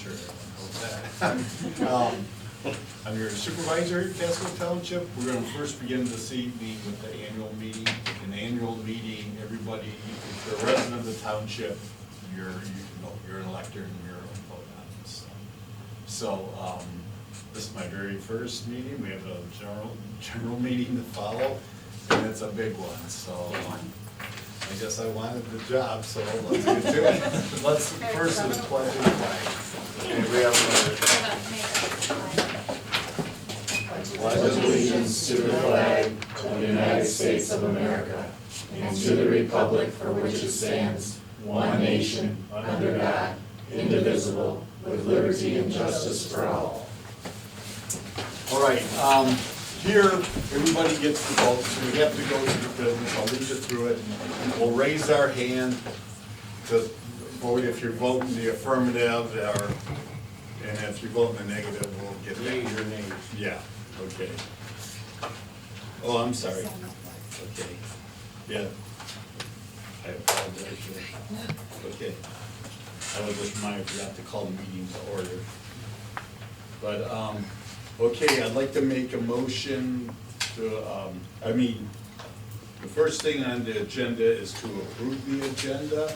sure everyone knows that. I'm your supervisor at Casco Township. We're going to first begin this evening with the annual meeting. An annual meeting, everybody, if you're a resident of the township, you're an elector and you're a vote on this stuff. So this is my very first meeting. We have a general meeting to follow, and it's a big one. So I guess I wanted the job, so let's get to it. Let's first is pledge the flag. Okay, we pledge allegiance to the flag of the United States of America and to the republic for which it stands, one nation, under God, indivisible, with liberty and justice for all. All right, here, everybody gets to vote, so we have to go through the business. I'll lead you through it. We'll raise our hand to vote if you're voting the affirmative, and if you vote in the negative, we'll get your name. Yeah, okay. Oh, I'm sorry. Okay, yeah. I apologize. Okay. I was just reminded, I forgot to call the meeting to order. But, okay, I'd like to make a motion to, the first thing on the agenda is to approve the agenda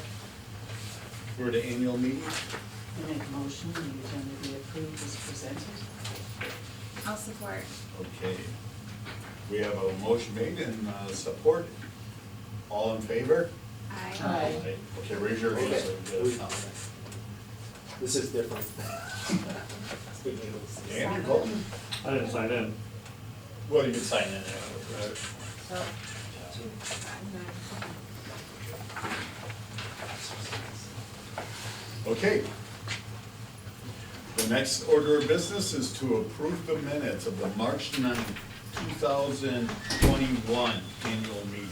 for the annual meeting. I make a motion, the agenda be approved as presented. I'll support. Okay. We have a motion made and support. All in favor? Aye. Aye. Okay, raise your hand. So we get a count. This is different. And you're voting? I didn't sign in. Well, you can sign in there. So, Okay. The next order of business is to approve the minutes of the March 9th, 2021 annual meeting.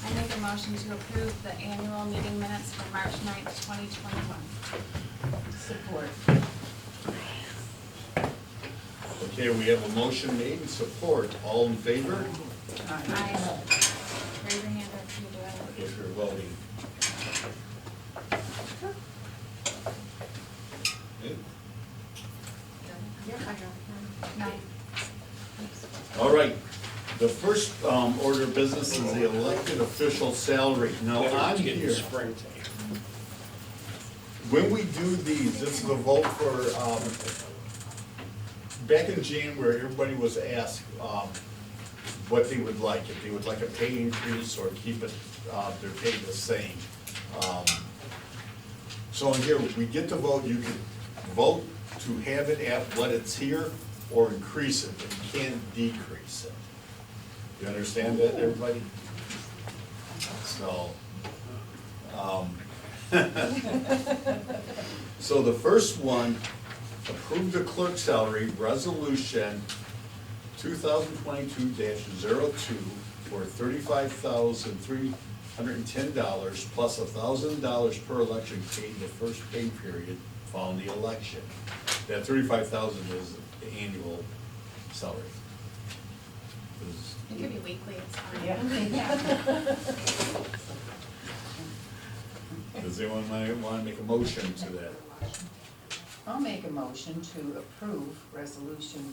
I make a motion to approve the annual meeting minutes for March 9th, 2021. Support. Okay, we have a motion made and support. All in favor? Aye. Raise your hand if you do it. If you're voting. No. All right, the first order of business is the elected official salary. Now, on here, when we do these, this is a vote for, back in January, everybody was asked what they would like, if they would like a pay increase or keep it, their pay the same. So in here, we get to vote, you can vote to have it at what it's here or increase it, but you can't decrease it. You understand that, everybody? So, so the first one, approve the clerk salary resolution 2022-02 for $35,310 plus $1,000 per election paid in the first pay period following the election. That $35,000 is the annual salary. It could be weekly, it's fine. Yeah. Does anyone want to make a motion to that? I'll make a motion to approve resolution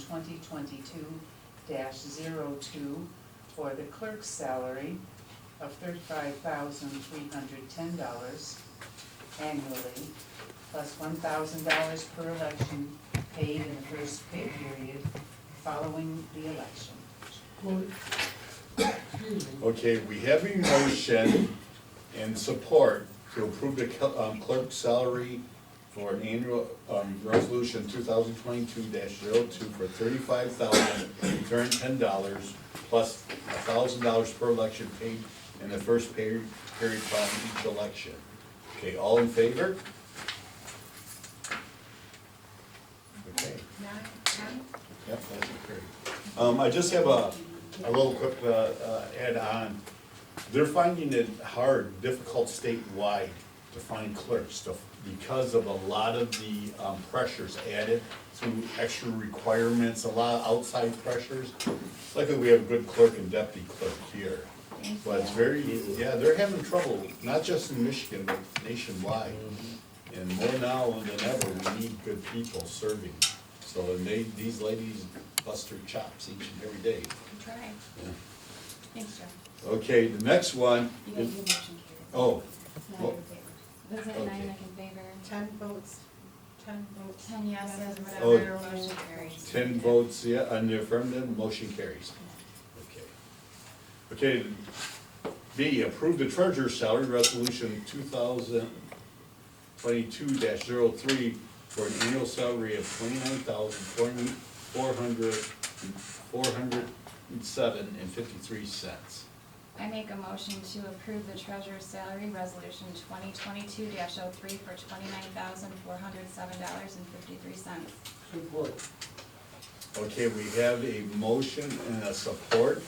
2022-02 for the clerk's salary of $35,310 annually, plus $1,000 per election paid in the first pay period following the election. Okay, we have a motion and support to approve the clerk's salary for an annual, resolution 2022-02 for $35,310 plus $1,000 per election paid in the first pay period following each election. Okay, all in favor? Okay. Yep, that's great. I just have a little quick add on. They're finding it hard, difficult statewide to find clerks because of a lot of the pressures added through extra requirements, a lot of outside pressures. Luckily, we have a good clerk and deputy clerk here. But it's very, yeah, they're having trouble, not just in Michigan, but nationwide. And more now than ever, we need good people serving. So, and these ladies bust their chops each and every day. Good try. Yeah. Thanks, Joe. Okay, the next one, You gotta do motion carried. oh, Nine well, in favor. Was it okay. 9 in favor? 10 votes, 10 votes. 10 yeses, Oh. whatever, motion carries. 10 votes, yeah, on the affirmative, motion carries. Okay. Okay, B, approve the treasurer's salary resolution 2022-03 for an annual salary of $29,407.53. I make a motion to approve the treasurer's salary resolution 2022-03 for $29,407.53. Support. Okay, we have a motion and a support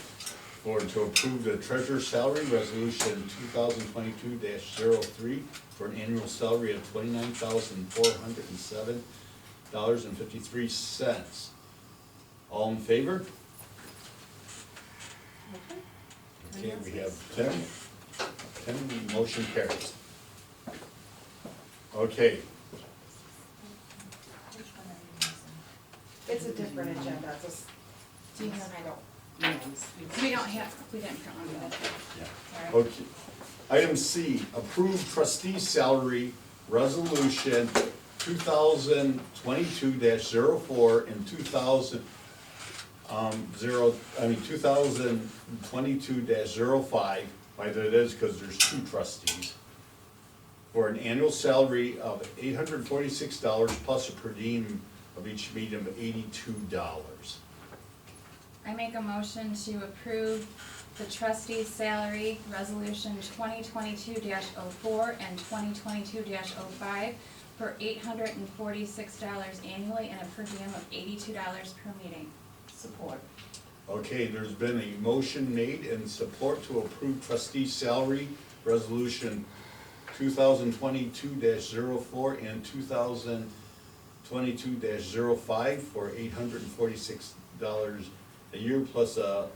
to approve the treasurer's salary resolution 2022-03 for an annual salary of $29,407.53. All in favor? Okay, we have 10, motion carries. Okay, It's a different agenda, it's just, Do you have, I don't. we don't have, we didn't print one of that. yeah. Sorry. Okay. Item C, approve trustee salary resolution 2022-04 and 2022-05, either it is because there's two trustees, for an annual salary of $846 plus a per diem of each meeting of $82. I make a motion to approve the trustees' salary resolution 2022-04 and 2022-05 for $846 annually and a per diem of $82 per meeting. Support. Okay, there's been a motion made and support to approve trustee salary resolution 2022-04 and 2022-05 for $846 a year plus a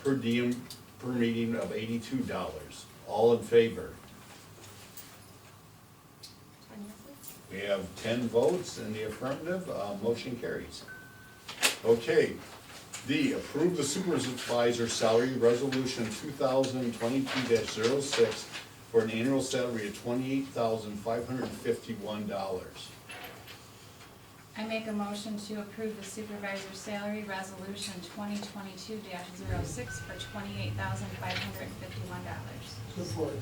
per diem per meeting of $82. All in favor? We have 10 votes in the affirmative, motion carries. Okay, D, approve the supervisor salary resolution 2022-06 for an annual salary of $28,551. I make a motion to approve the supervisor's salary resolution 2022-06 for $28,551. Support.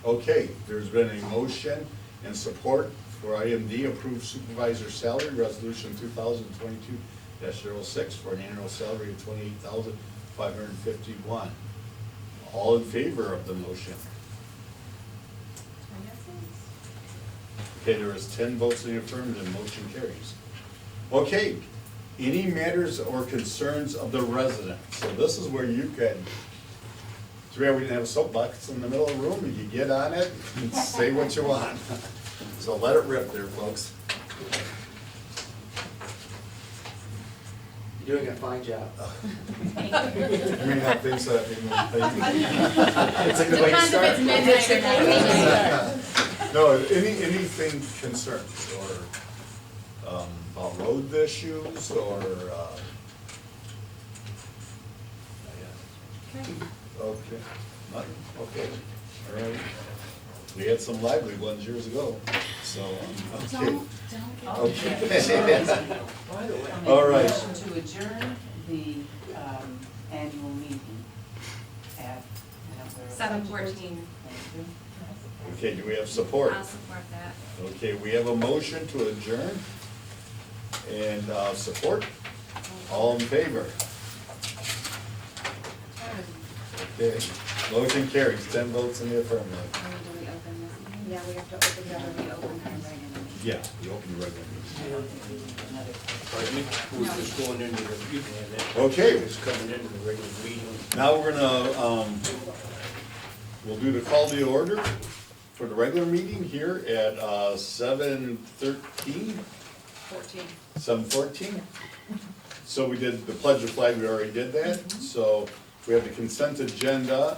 Okay, there's been a motion and support for item D, approve supervisor salary resolution 2022-06 for an annual salary of $28,551. All in favor of the motion? Okay, there is 10 votes in the affirmative, motion carries. Okay, any matters or concerns of the residents? So this is where you can, too bad we didn't have a soapbox in the middle of the room, and you get on it and say what you want. So let it rip there, folks. You're doing a fine job. You may not think so. It's a good way to Depends if start. it's midnight or not. No, anything concerns, or about road issues, or, okay, nothing, okay, all right. We had some lively ones years ago, so, okay. Don't get. Okay. By the way, I'll make All a right. motion to adjourn the annual meeting at 7:14. Thank you. Okay, do we have support? I'll support that. Okay, we have a motion to adjourn and support. All in favor? Okay, motion carries, 10 votes in the affirmative. Do we open this meeting? Yeah, we have to open Or that. do we open our regular meeting? Yeah, we open the regular meeting. pardon me, we're just going into the, you can have that. Okay. It's coming into the regular meeting. Now we're gonna, we'll do the call to order for the regular meeting here at 7:13, 14. 7:14. So we did the pledge of flag, we already did that. So we have the consent agenda,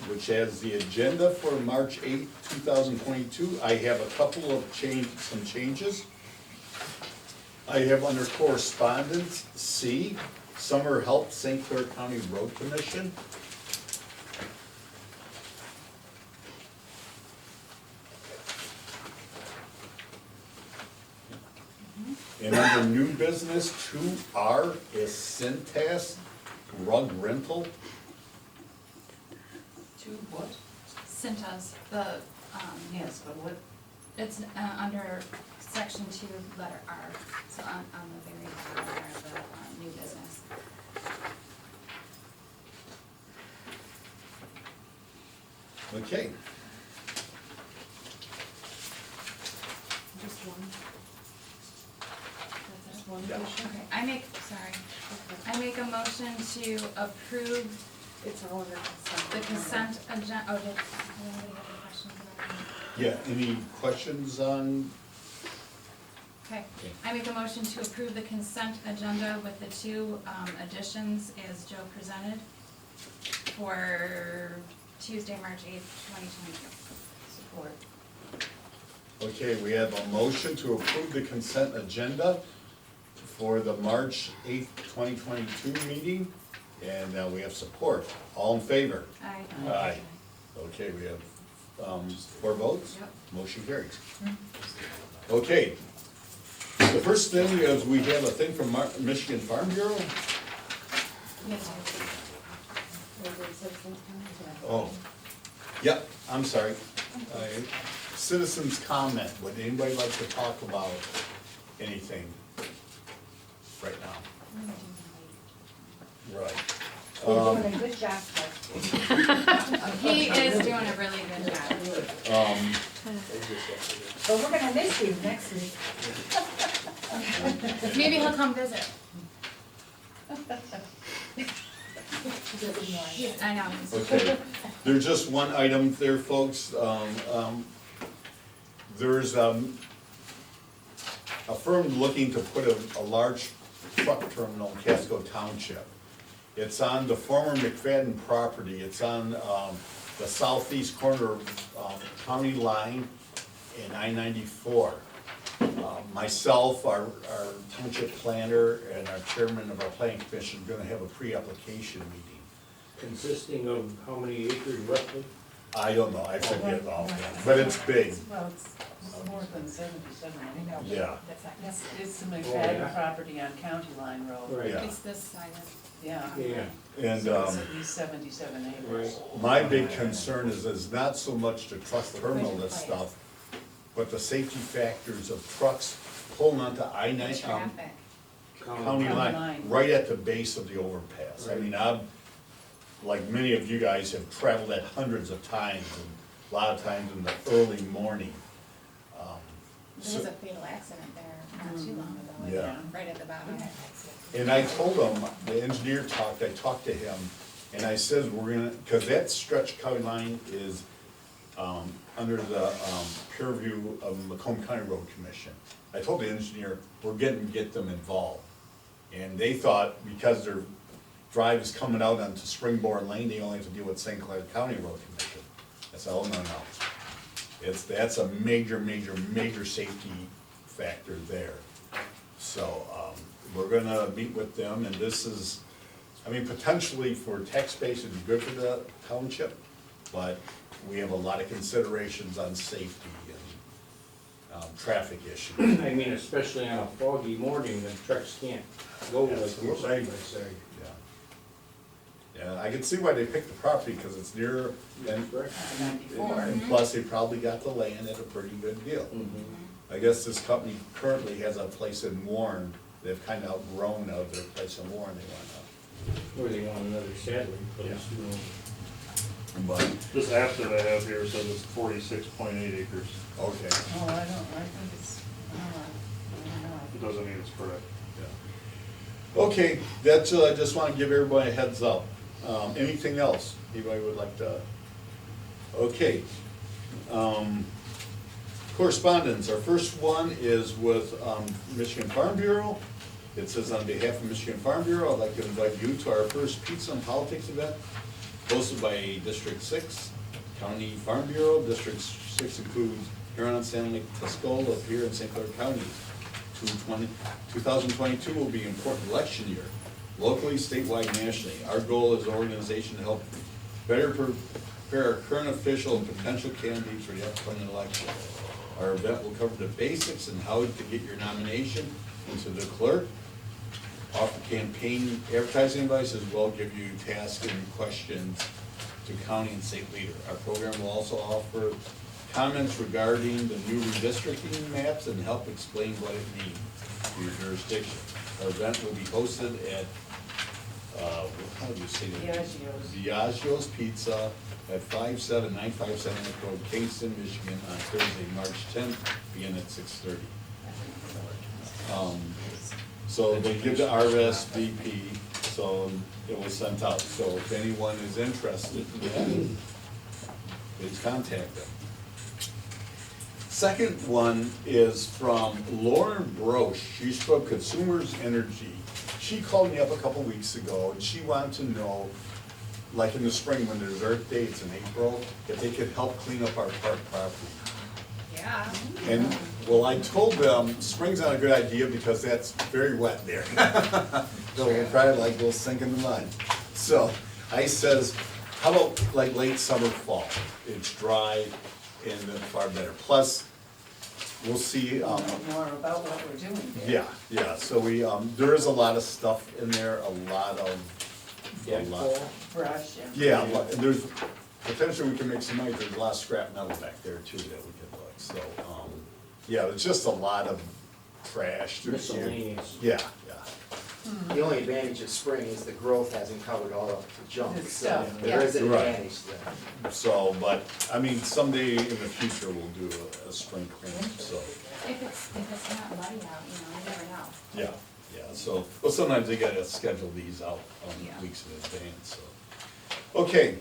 which has the agenda for March 8th, 2022. I have a couple of some changes. I have under correspondence, C, summer help St. Clair County Road Commission. And under new business, 2R is Cintas rug rental. Two what? Cintas, the, Yes, but what, it's, under section 2, letter R, so on the very bottom there of the, new business. Okay, just one, That's it? just one Yeah. issue? Okay, I make a motion to approve It's all in the consent. the consent agenda, oh, did anybody have any questions about it? yeah, any questions on, Okay, I make a motion to approve the consent agenda with the two additions as Joe presented for Tuesday, March 8th, 2022. Support. okay, we have a motion to approve the consent agenda for the March 8th, 2022 meeting, and we have support. All in favor? Aye. Aye. Okay, we have 4 votes? Yep. Motion carries. Okay, the first thing is we have a thing from Michigan Farm Bureau. Yes, Oh, yep, I'm sorry. Citizens comment, would anybody like to talk about anything right now? Right. You're doing a good job, Chuck. he is doing a really good job. But we're gonna miss you next week. Maybe he'll come visit. I know. Okay, there's just one item there, folks. There's a firm looking to put a large truck terminal in Casco Township. It's on the former McFadden property. It's on the southeast corner of county line in I-94. Myself, our township planner, and our chairman of our planning commission are gonna have a pre-application meeting. Consisting of how many acres roughly? I don't know, I forget all, but it's big, Well, it's more than 77, I know. yeah. It's the Oh, McFadden yeah. property on County Line Road. Right. Yeah. It's this side of, Yeah. Yeah, And So it's at least 77 acres. right. my big concern is not so much the truck terminal and stuff, but the safety factors of trucks pulling onto the I-9, traffic. county line, line. right at the base of the overpass. I mean, like many of you guys have traveled that hundreds of times, and a lot of times in the early morning. There was a fatal accident there not too long ago. Yeah. Right at the bottom. And I told him, the engineer I talked to him, and I said, we're gonna, cause that stretch county line is, under the, purview of Macomb County Road Commission. I told the engineer, we're get them involved. And they thought, because their drive is coming out onto Springborn Lane, they only have to deal with St. Clair County Road Commission. I said, oh, no. That's a major safety factor there. So, we're gonna meet with them, and this is, I mean, potentially for tax base, it'd be good for the township, but we have a lot of considerations on safety and, traffic issues. I mean, especially on a foggy morning, the trucks can't go like you're side by side. Yeah, I can see why they picked the property, because it's near, and, Correct? 94. and plus they probably got the land at a pretty good deal. Mm-hmm. I guess this company currently has a place in Warren, they've kind of outgrown of their place in Warren, they Or they want another saddling place, you know. want to. This app that I have here says it's 46.8 acres. But, okay, Oh, I think it's, I don't know. It doesn't mean it's correct. yeah. Okay, that's, I just want to give everybody a heads up. Anything else anybody would like to? Okay. Correspondence, our first one is with Michigan Farm Bureau. It says, on behalf of Michigan Farm Bureau, I'd like to invite you to our first Pizza and Politics event, hosted by District 6, County Farm Bureau. District 6 includes Huron, Sand Lake, Tuscola, up here in St. Clair County. 2022 will be an important election year, locally, statewide, nationally. Our goal as an organization to help better prepare our current official and potential candidates for the upcoming election. Our event will cover the basics and how to get your nomination into the clerk, offer campaign advertising advice, as well give you tasks and questions to county and state leader. Our program will also offer comments regarding the new redistricting maps and help explain what it means to your jurisdiction. Our event will be hosted at, how do you say that? Diageo's. Diageo's Pizza at 57957 Road, Kingston, Michigan, on Thursday, March 10th, beginning at 6:30. So they give the RSVP, so it was sent out. So if anyone is interested in that, please contact them. Second one is from Lauren Broche. She's from Consumers Energy. She called me up a couple weeks ago and she wanted to know, like in the spring when there's Earth Day, it's in April, if they could help clean up our park property. Yeah. And, well, I told them, spring's not a good idea because that's very wet there. So we're probably like, we'll sink in the mud. So I says, how about like late summer, fall? It's dry and far better. Plus, we'll see, More about what we're doing there. yeah, so we, there is a lot of stuff in there, a lot. Brush and. Yeah, and there's, potentially we can make some money, there's a lot of scrap metal back there too that we could look, so, yeah, it's just a lot of trash. Miscellaneous. Yeah. The only advantage of spring is the growth hasn't covered all of the junk, The so stuff, there is an Right. advantage to that. So, but, I mean, someday in the future, we'll do a spring cleanup, so, If it's not muddy out, you never know. yeah, so, well, sometimes they gotta schedule these out Yeah. weeks in advance, so. Okay,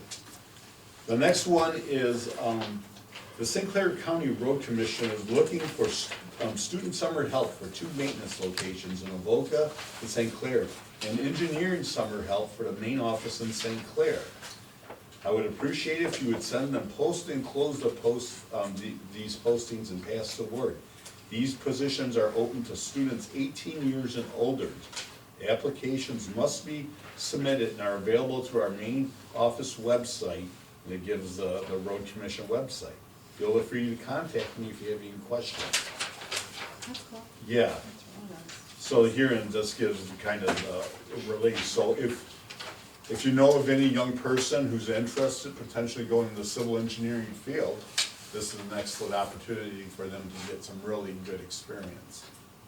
the next one is, the St. Clair County Road Commission is looking for student summer help for 2 maintenance locations in Avoca and St. Clair, and engineering summer help for the main office in St. Clair. I would appreciate if you would send them post and close the post, these postings and pass the word. These positions are open to students 18 years and older. Applications must be submitted and are available through our main office website, and it gives the Road Commission website. Feel free to contact me if you have any questions. That's cool. Yeah, That's really nice. so here and this gives kind of a release. So if you know of any young person who's interested potentially going in the civil engineering field, this is an excellent opportunity for them to get some really good experience.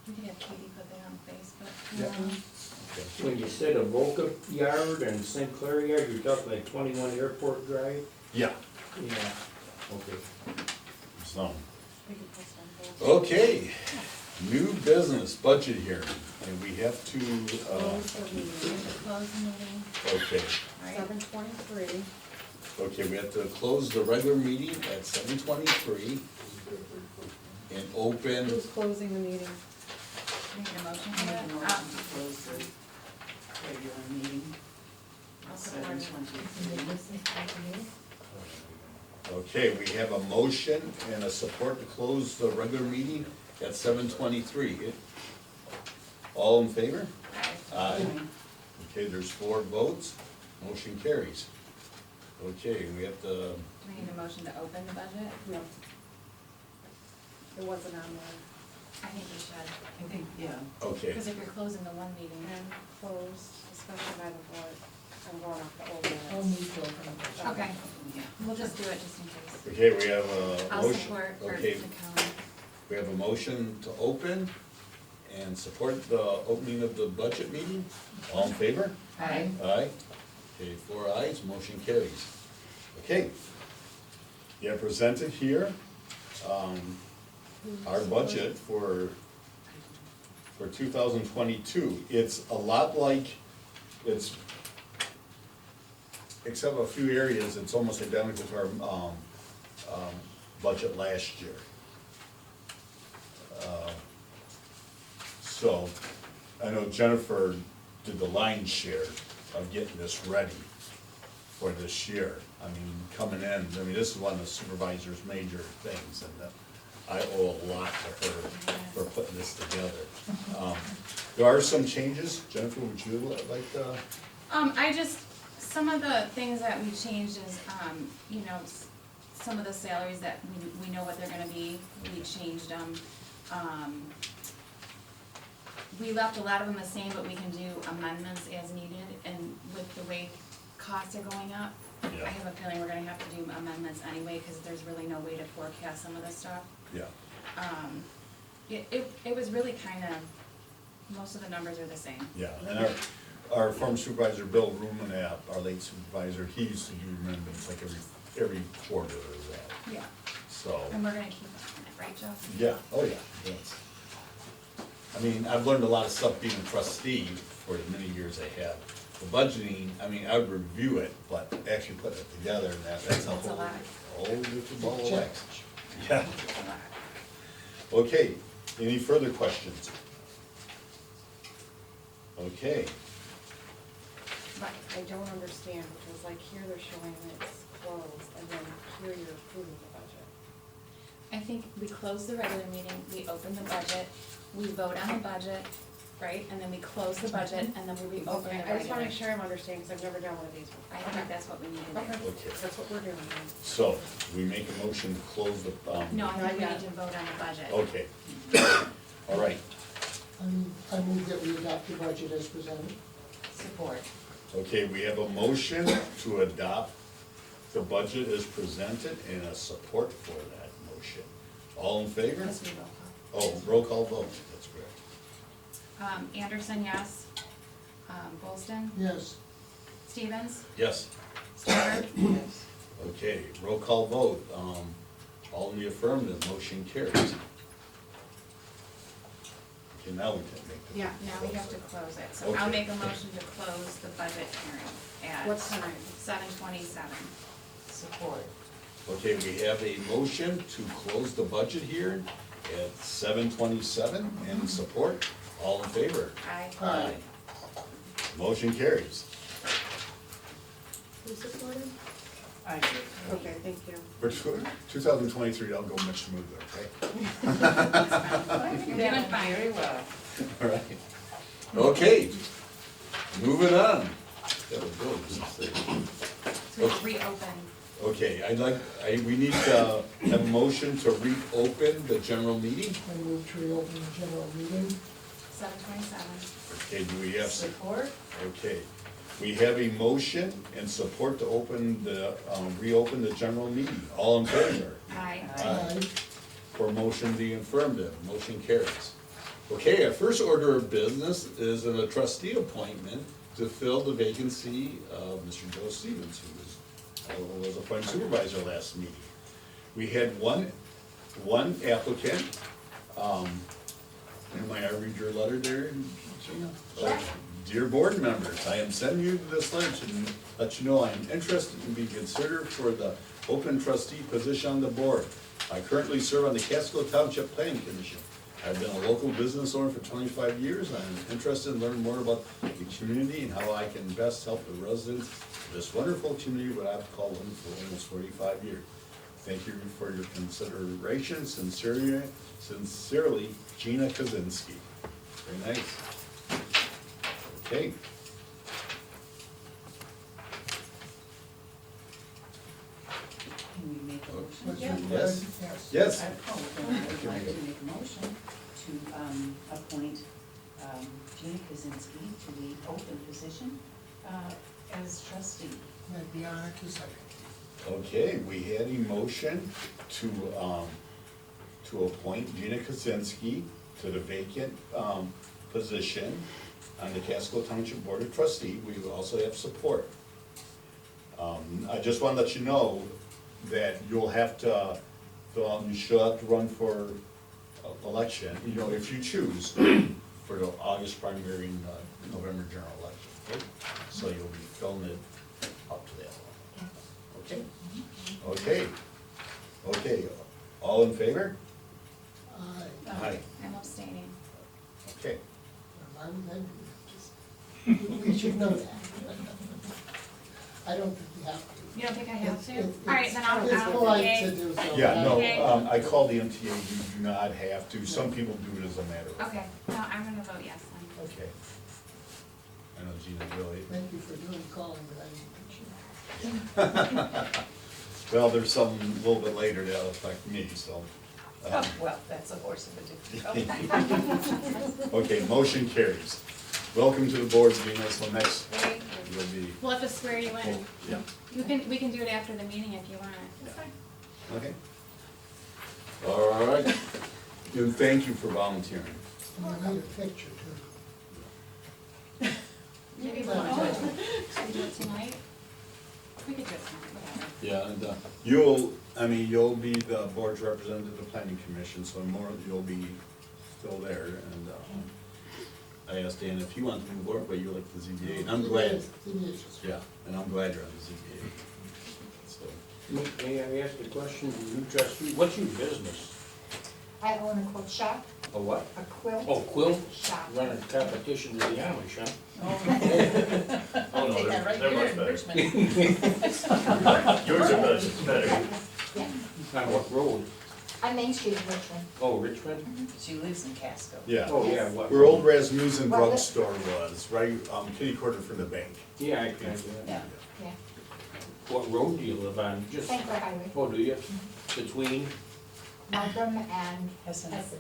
We could have Katie put that on Facebook. Yeah. When you said Avoca Yard and St. Clair Yard, you're talking like 21 Airport Drive? Yeah, Yeah. Okay. so, We could post on Facebook. okay, new business budget hearing, and we have to, Close the meeting. We have to close the meeting, okay, right? 7:23. okay, we have to close the regular meeting at 7:23 and open, Who's closing the meeting? Make a motion I for make that? a motion to close the regular meeting, I'll support seven it. twenty-three. okay, we have a motion and a support to close the regular meeting at 7:23. All in favor? Aye. Okay, there's 4 votes, motion carries. Okay, we have to, Do we need a motion to open the budget? No. It wasn't on there. I think we should, I think, yeah. okay, because if you're closing the one meeting, And closed, discussion by the board. I'm going off the old minutes. okay, Yeah. we'll just do it just in case. okay, we have a I'll motion. support for Okay, the county. we have a motion to open and support the opening of the budget meeting. All in favor? Aye. Aye. Okay, 4 ayes, motion carries. Okay. You have presented here, our budget for 2022. It's a lot like, it's, except a few areas, it's almost identical to our, budget last year. So, I know Jennifer did the lion's share of getting this ready for this year. I mean, coming in, I mean, this is one of the supervisor's major things, and I owe a lot to her for putting this together. There are some changes. Jennifer, would you like to? Some of the things that we changed is, you know, some of the salaries that we know what they're gonna be, we changed them. We left a lot of them the same, but we can do amendments as needed, and with the way costs are going up, Yeah. I have a feeling we're gonna have to do amendments anyway, cause there's really no way to forecast some of this stuff. Yeah. It was really kinda, most of the numbers are the same. Yeah, and our former supervisor, Bill Rumenap, our late supervisor, he used to do amendments like every quarter or that, Yeah, so. and we're gonna keep on it, right, Joe? Yeah, oh yeah, yes. I mean, I've learned a lot of stuff being a trustee for the many years I have. The budgeting, I mean, I would review it, but actually putting it together, and that's a That's a whole, lot. whole different ball of wax. Yeah, It's a lot. okay, any further questions? Okay, But I don't understand, because like here they're showing it's closed, and then here you're approving the budget. I think we close the regular meeting, we open the budget, we vote on the budget, right, and then we close the budget, and then we reopen the Okay, regular. I just wanna make sure I'm understanding, because I've never done one of these before. I think that's what we need to do. Okay, Okay. that's what we're doing then. so, we make a motion to close the, No, I think we Not need yet. to vote on the budget. okay. All right, I move that we adopt the budget as presented. Support. okay, we have a motion to adopt the budget as presented and a support for that motion. All in favor? Yes, we will. Oh, roll call vote, that's correct. Anderson, yes. Bolston, Yes. Stevens, Yes, Stover, Yes. okay, roll call vote, all in the affirmative, motion carries. Okay, now we can make the. yeah, now we have to close it, so I'll Okay. make a motion to close the budget hearing at. What time? 7:27. Support. Okay, we have a motion to close the budget here at 7:27, and support, all in favor? Aye. Aye. Motion carries. Who supported? I did. Okay, thank you. For 2023, that'll go much smoother, okay? You're doing fine. Very well. All right. Okay, moving on. That was good, just say. To reopen. Okay, we need to have a motion to reopen the general meeting. I move to reopen the general meeting. 7:27. Okay, do we have, Support. okay, we have a motion and support to reopen the general meeting. All in favor? Aye. Aye. For motion, the affirmative, motion carries. Okay, our first order of business is a trustee appointment to fill the vacancy of Mr. Joe Stevens, who was appointed supervisor last meeting. We had one applicant. May I read your letter there, Gina? Dear board members, I am sending you this letter to let you know I am interested in being considered for the open trustee position on the board. I currently serve on the Casco Township Planning Commission. I've been a local business owner for 25 years. I'm interested in learning more about the community and how I can best help the residents of this wonderful community, what I've called home for almost 45 years. Thank you for your consideration. Sincerely, Gina Kaczynski. Very nice. Okay. Can we make a motion? Was Yeah. it Yes. read? Yes. Yes. Then I'd like to make a motion to appoint Gina Kaczynski to the open position as trustee. That'd be honored to second. Okay, we had a motion to appoint Gina Kaczynski to the vacant position on the Casco Township Board of Trustees. We also have support. I just want to let you know that you'll have to, you should have to run for election, you know, if you choose, for the August primary and November general election. Okay? So you'll be filling it up to that one. Okay? Okay. Okay, all in favor? Aye. Aye. I'm abstaining. Okay. why would that be? We should know that. I don't think we have to. You don't think I have to? It's- Alright, then I'll, It's polite to okay. do so. Yeah, Okay. no, I called the MTA, you do not have to, some people do it as a matter of. Okay, no, I'm gonna vote yes then. Okay. I know Gina really, Thank you for doing calling, but I didn't appreciate well, there's some a little bit later that'll affect me, so. Oh, well, that's a horse of a different color. Okay, motion carries. Welcome to the board, Gina, so next Thank you. you'll be, We'll have to swear you in. yeah, We can do it after the meeting if you want it. That's fine. okay. All right, and thank you for volunteering. it. I need a picture too. Maybe we'll do it, should we do it tonight? We could do it tonight, whatever. Yeah, and you'll be the board's representative to the planning commission, so you'll be still there, and, I asked Dan if he wanted to move forward, but you like the ZBA, and I'm glad, It is. yeah, and I'm glad you're on the ZBA. So, May I ask a question, you trustee, what's your business? I own a quilt shop, A what? a quilt Oh, quilt? shop. Running competition to the Amish, huh? I'll take that right they're here much in better. Richmond. Yours are better. Yeah, On what road? on Main Street in Richmond. Oh, Richmond? She lives in Casco. yeah, Oh, yeah, what? where old Rasmussen Well, drugstore was, right, kitty corner from the bank. Yeah, I can do Yeah. that. Yeah, What road do you live on? Just, St. Clair Highway, oh, do you? Between? Markham and Hessen. Hessen.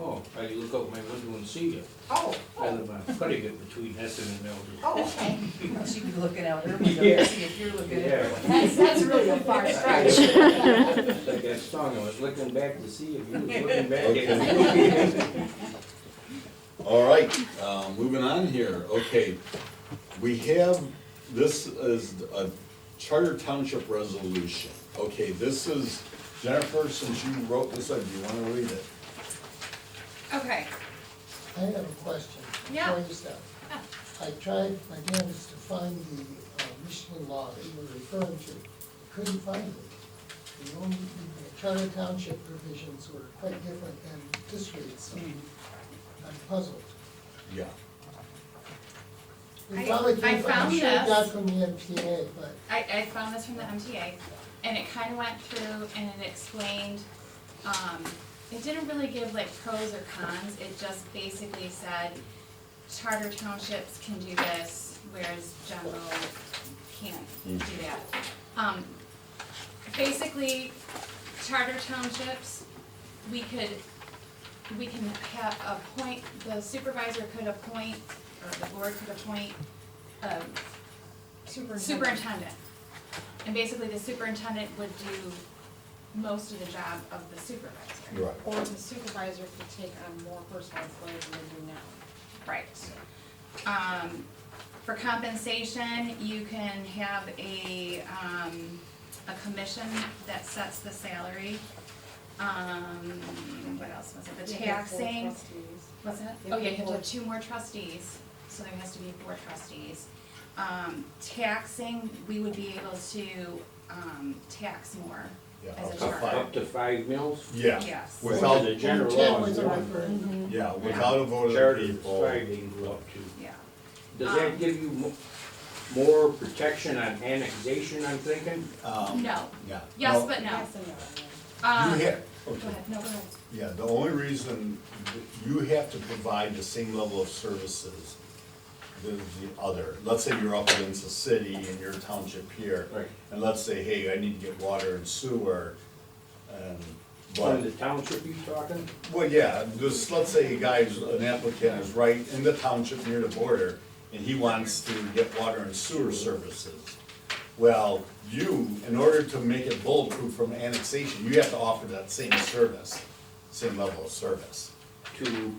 Oh, I look out my window and see you. Oh, I live on Cuttigat between Hessen and Elder. oh, okay. She'd be looking out her window Yeah. to see if you're looking at her. That's really a far stretch. It's like that song, I was looking back to see if you was looking back at me. All right, moving on here, okay, we have, this is a Charter Township resolution. Okay, this is, Jennifer, since you wrote this up, do you wanna read it? Okay, I have a question Yeah. before you start. I tried my damnedest to find the Michigan law that you were referring to, couldn't find it. The only, the Charter Township provisions were quite different than this reads, so I'm puzzled. Yeah. We I probably came from, I'm found sure it got this. from the MTA, but I found this from the MTA, and it kind of went through and it explained, it didn't really give like pros or cons, it just basically said charter townships can do this, whereas general can't do that. Basically, charter townships, we can have appoint, the supervisor could appoint, or the board could appoint a superintendent. And basically, the superintendent would do most of the job of the supervisor. Right. Or the supervisor could take on more responsibility than they do now. Right. For compensation, you can have a commission that sets the salary. What else was it? The You have four taxing. trustees. What's that? You Oh, have yeah, you have to four. have 2 more trustees, so there has to be 4 trustees. Taxing, we would be able to, tax more Yeah, as a up to charter. five. Up to 5 mils? Yeah. Yes. Without, The general Ten law was is a one. referendum. yeah, without a vote of the Charter is people. 5, they can go up to. Yeah. Does that give you more protection on annexation, I'm thinking? No. Yeah. Yes, No, but no. Yes and no. You have, Go okay. ahead, no, go ahead. Yeah, the only reason, you have to provide the same level of services as the other. Let's say you're up against a city and you're a township here. Right. And let's say, hey, I need to get water and sewer, and, From but, the township you talking? well, yeah, just, let's say a guy's, an applicant is right in the township near the border, and he wants to get water and sewer services. Well, you, in order to make it bulletproof from annexation, you have to offer that same service, same level of service. To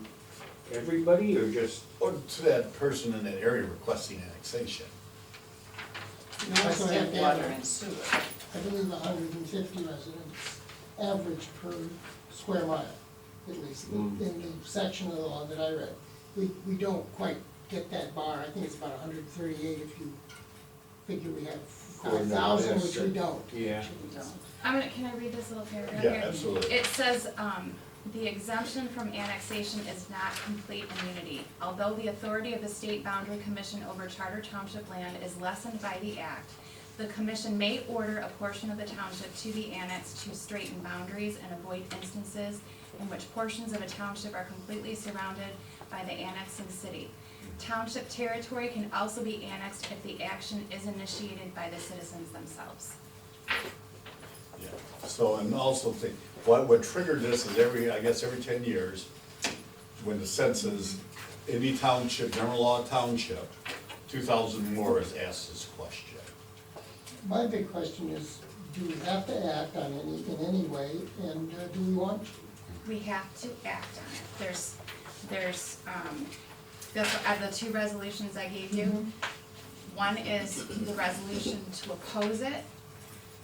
everybody or just, Or to that person in that area requesting annexation. You also Must have have to water have, and sewer. I believe, 150 residents, average per square mile, at least, in the section of the law that I read. We don't quite get that bar, I think it's about 138 if you figure we have 5,000, which we don't. yeah. Can I read this little paragraph Yeah, here? absolutely. It says, The exemption from annexation is not complete immunity. Although the authority of the State Boundary Commission over Charter Township land is lessened by the act, the commission may order a portion of the township to be annexed to straighten boundaries and avoid instances in which portions of a township are completely surrounded by the annexing city. Township territory can also be annexed if the action is initiated by the citizens themselves. Yeah, so, and also think, what triggered this is I guess every 10 years, when the census, any township, general law township, 2,000 more is asked this question. My big question is, do we have to act on in any way, and do we want to? We have to act on it. There's the two resolutions I gave you. One is the resolution to oppose it.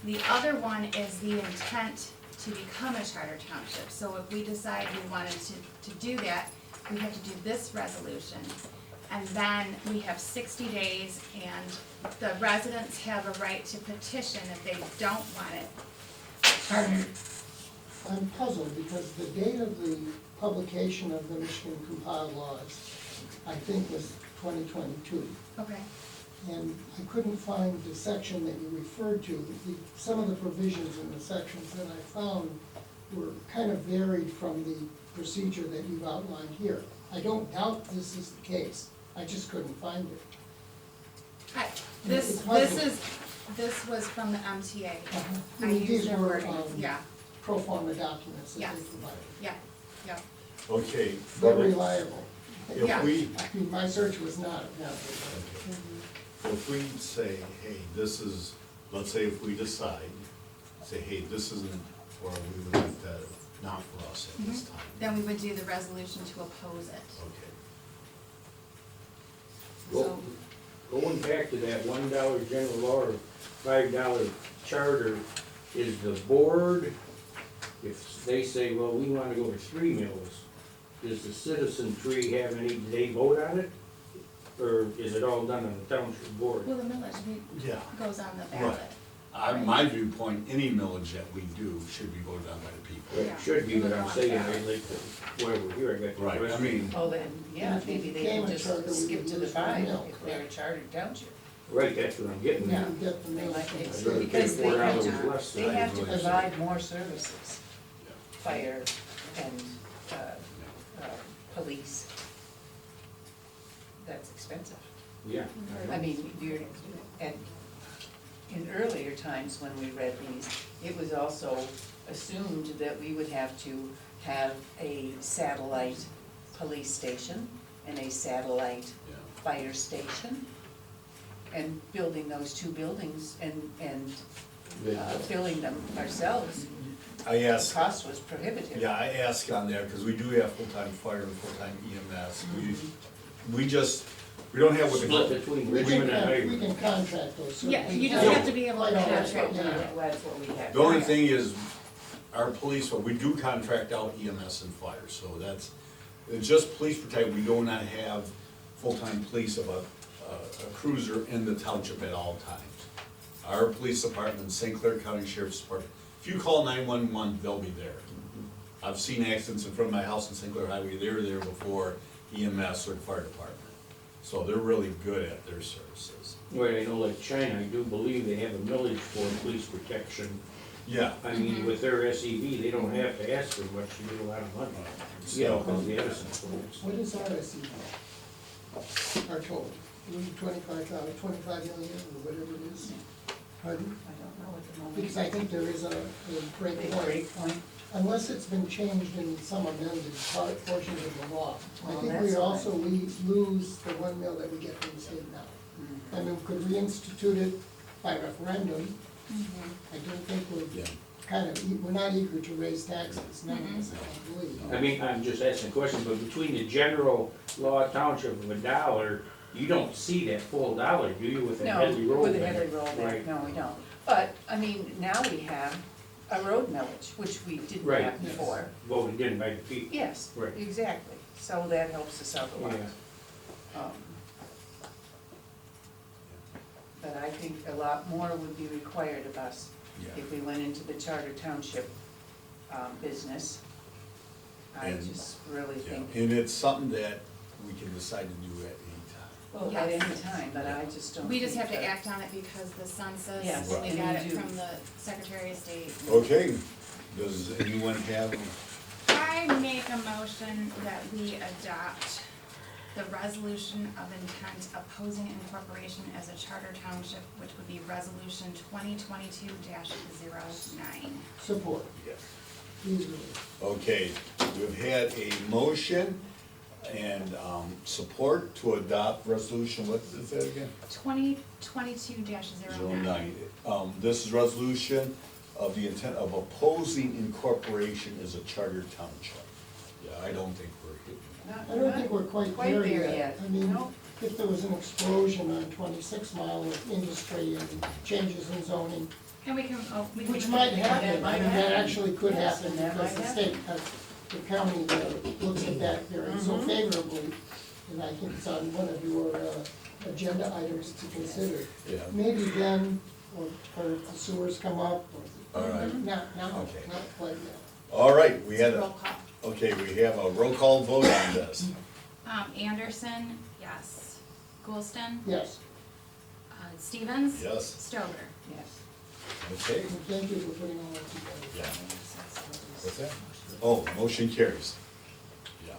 The other one is the intent to become a charter township. So if we decide we wanted to do that, we have to do this resolution. And then we have 60 days, and the residents have a right to petition if they don't want it. I'm puzzled because the date of the publication of the Michigan compiled laws, I think, was 2022. Okay. And I couldn't find the section that you referred to. Some of the provisions in the sections that I found were kind of varied from the procedure that you've outlined here. I don't doubt this is the case, I just couldn't find it. Hi, It's this was from the MTA. I These used their were, wording, yeah, pro forma documents that they Yes. provided. yeah. Okay, Very reliable. Yeah. if we, I mean, my search was not, apparently. if we say, hey, this is, let's say if we decide, say, hey, this isn't, or we would like that, not for us at this time. Then we would do the resolution to oppose it. Okay. Go- Going back to that $1 general law or $5 charter, is the board, if they say, well, we wanna go to 3 mills, does the citizen tree have any, do they vote on it? Or is it all done on the township board? Well, the millage Yeah. goes on the Right. ballot. My viewpoint, any millage that we do should be voted on by the people. It should be, but I'm saying, I like, whatever, here I got the Right, I question. mean, Well, then, yeah, maybe they Became can a just charter, we skip would to the lose one 5 mill, if they're a chartered township. Right, that's what I'm getting You at. can get the They mills might from take the- I'd rather pay because they $4 have to, less they than have to really provide more services, fire and, police. That's expensive. Yeah. I mean, in earlier times when we read these, it was also assumed that we would have to have a satellite police station and a satellite yeah. fire station. And building those two buildings and filling them ourselves, I the asked, cost was prohibitive. yeah, I asked on there, because we do have full-time fire and full-time EMS. We don't have what the. Split between We Richmond and we Highland. can contract those services. Yeah, you just have to be able to Right, contract yeah. them. That's what we have. The only thing is, our police, we do contract out EMS and fire, so it's just police protection, we do not have full-time police of a cruiser in the township at all times. Our police department, St. Clair County Sheriff's Department, if you call 911, they'll be there. I've seen accidents in front of my house in St. Clair Highway, they were there before EMS or the fire department. So they're really good at their services. Well, I know like China, I do believe they have a millage for police protection. Yeah. I mean, with their SEV, they don't have to ask for much to get a lot of money. You know, because the Edison folks. What is our SEV? Our total, 25 million, or whatever it is. Pardon? I don't know at the moment. Because I think there is a break Big point, break point. unless it's been changed in some amended portions of the law. I Well, think that's we fine. also lose the 1 mil that we get from the state now. Mm-hmm. I mean, could reinstitute it by referendum. I don't think Yeah. we're not eager to raise taxes, none of us, I believe. I mean, I'm just asking a question, but between the general law township of $1, you don't see that full dollar, do you, with a heavy No, roll? with a heavy rollback, Right. no, we don't. But, I mean, now we have a road millage, which we didn't Right. have before. Voted in by the people. Yes, Right. exactly. So that helps us out a lot. Yeah. But I think a lot more would be required of us Yeah. if we went into the charter township business. I And- just really Yeah, think, and it's something that we can decide to do at any time. well, at any time, but I just don't We just think have to that- act on it because the census, Yes, we and got we it do. from the Secretary of State. Okay, does anyone have, I make a motion that we adopt the resolution of intent opposing incorporation as a charter township, which would be resolution 2022-09. Support, yes. easily. Okay, we've had a motion and support to adopt resolution, what is that again? 2022-09. 09. This is resolution of the intent of opposing incorporation as a charter township. Yeah, I don't think we're hitting Not- I don't think we're quite there yet. yet. I mean, No. if there was an explosion on 26 Mile with industry and changes in zoning, And we can, which might happen, That might I mean, that happen. actually could Yes, happen that because might the happen. state, the county looks at that very so Mhm. favorably. And I think it's on one of your agenda items to consider. it. Yeah. Maybe then, or if the sewers come up, or, All right. not now, Okay. not quite yet. All right, we had roll a, call. okay, we have a roll call vote on this. Anderson, yes. Goulston? Yes, Stevens? Yes, Stover? Yes. okay, and thank you for putting all that together. yeah. What's that? Oh, motion carries. Yeah.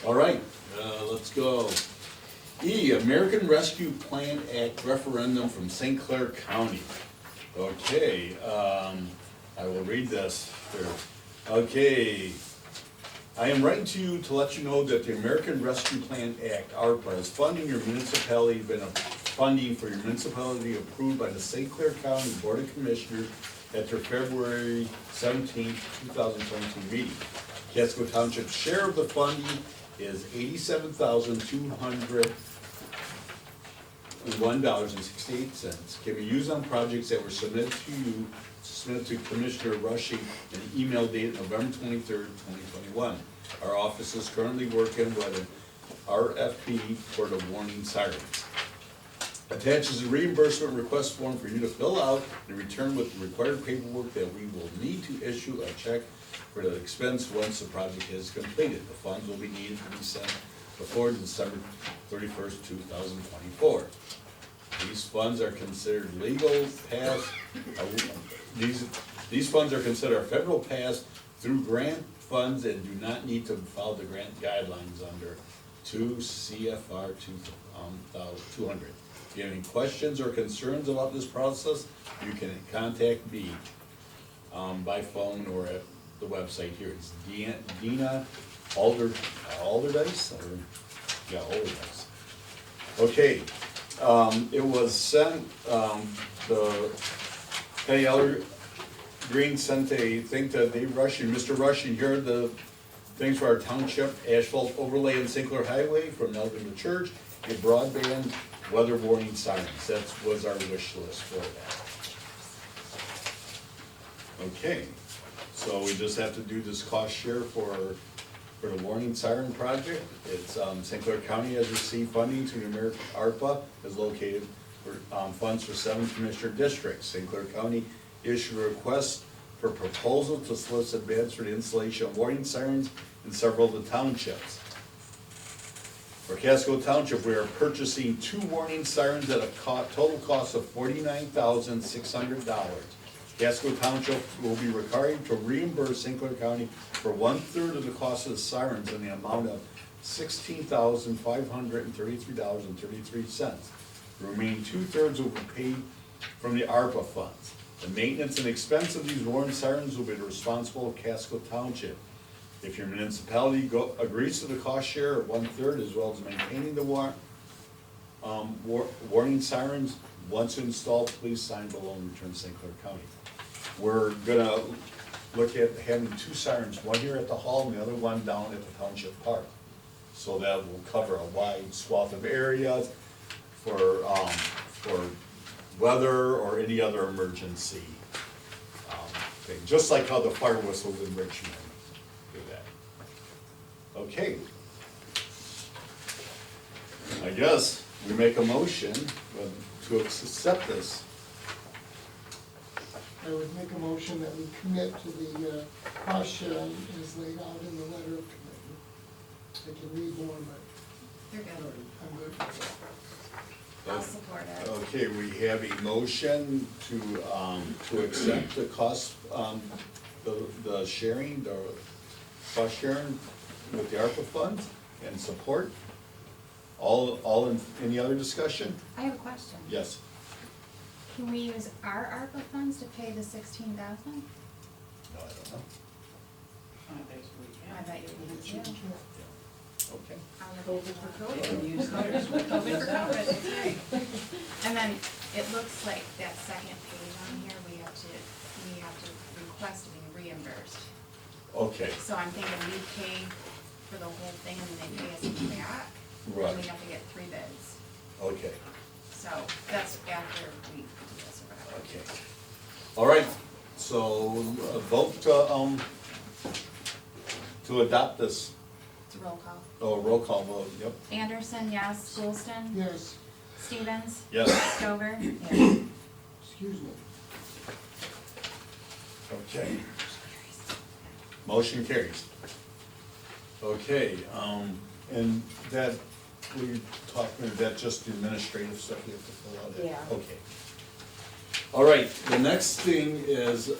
All right, let's go. E, American Rescue Plan Act referendum from St. Clair County. Okay, I will read this here. Okay. I am writing to you to let you know that the American Rescue Plan Act, ARPA, is funding your municipality, been a funding for your municipality approved by the St. Clair County Board of Commissioners at their February 17, 2022 meeting. Casco Township's share of the funding is $87,201.68. Can be used on projects that were submitted to Commissioner Rushing in an email dated November 23rd, 2021. Our office is currently working with an RFP for the warning sirens. Attaches a reimbursement request form for you to fill out and return with the required paperwork that we will need to issue a check for the expense once the project is completed. The funds will be needed to be sent before December 31st, 2024. These funds are considered legal pass, these funds are considered a federal pass through grant funds and do not need to follow the grant guidelines under 2 CFR 200. If you have any questions or concerns about this process, you can contact me by phone or at the website here. It's Dina Alderdice, or, yeah, Alderdice. Okay, it was sent, the Penny Elder Green sent a thing to Dave Rushing, Mr. Rushing, here are the things for our township, asphalt overlay in St. Clair Highway from Melvin to Church, a broadband weather warning sirens. That was our wish list for that. Okay, so we just have to do this cost share for the warning siren project. It's, St. Clair County has received funding through the American ARPA, is located for, funds for 7 commissioner districts. St. Clair County issued a request for proposal to solicit bids for the installation of warning sirens in several of the townships. For Casco Township, we are purchasing 2 warning sirens at a total cost of $49,600. Casco Township will be required to reimburse St. Clair County for 1/3 of the cost of the sirens in the amount of $16,533.33. The remaining 2/3 will be paid from the ARPA funds. The maintenance and expense of these warning sirens will be the responsible of Casco Township. If your municipality agrees to the cost share of 1/3 as well as maintaining the warning sirens, once installed, please sign below and return to St. Clair County. We're gonna look at having 2 sirens, one here at the hall and the other one down at the Township Park. So that will cover a wide swath of areas for weather or any other emergency thing, just like how the fire whistles in Richmond do that. Okay. I guess we make a motion to accept this. I would make a motion that we commit to the cost sharing as laid out in the letter of commitment. I can read more, but You're good. I'm good with I'll support it. Okay, we have a motion to accept the cost, the sharing, the cost sharing with the ARPA funds and support. All in, any other discussion? I have a question. Yes. Can we use our ARPA funds to pay the 16,000? No, I don't know. I bet you can too. Okay. COVID for COVID. COVID for COVID, that's right. And then it looks like that second page on here, we have to request to be reimbursed. Okay, So I'm thinking we pay for the whole thing and then they pay us back. Right. And we have to get 3 bids. okay, So that's after we do this or whatever. okay. All right, so vote to adopt this, It's a roll call. roll call vote, yep. Anderson, yes. Golston? it. Yes, Stevens? Yes. Stover? excuse me. Okay. Motion carries. Okay, and that, we talked, that just the administrative stuff you have to fill out? Yeah. Okay. All right, the next thing is,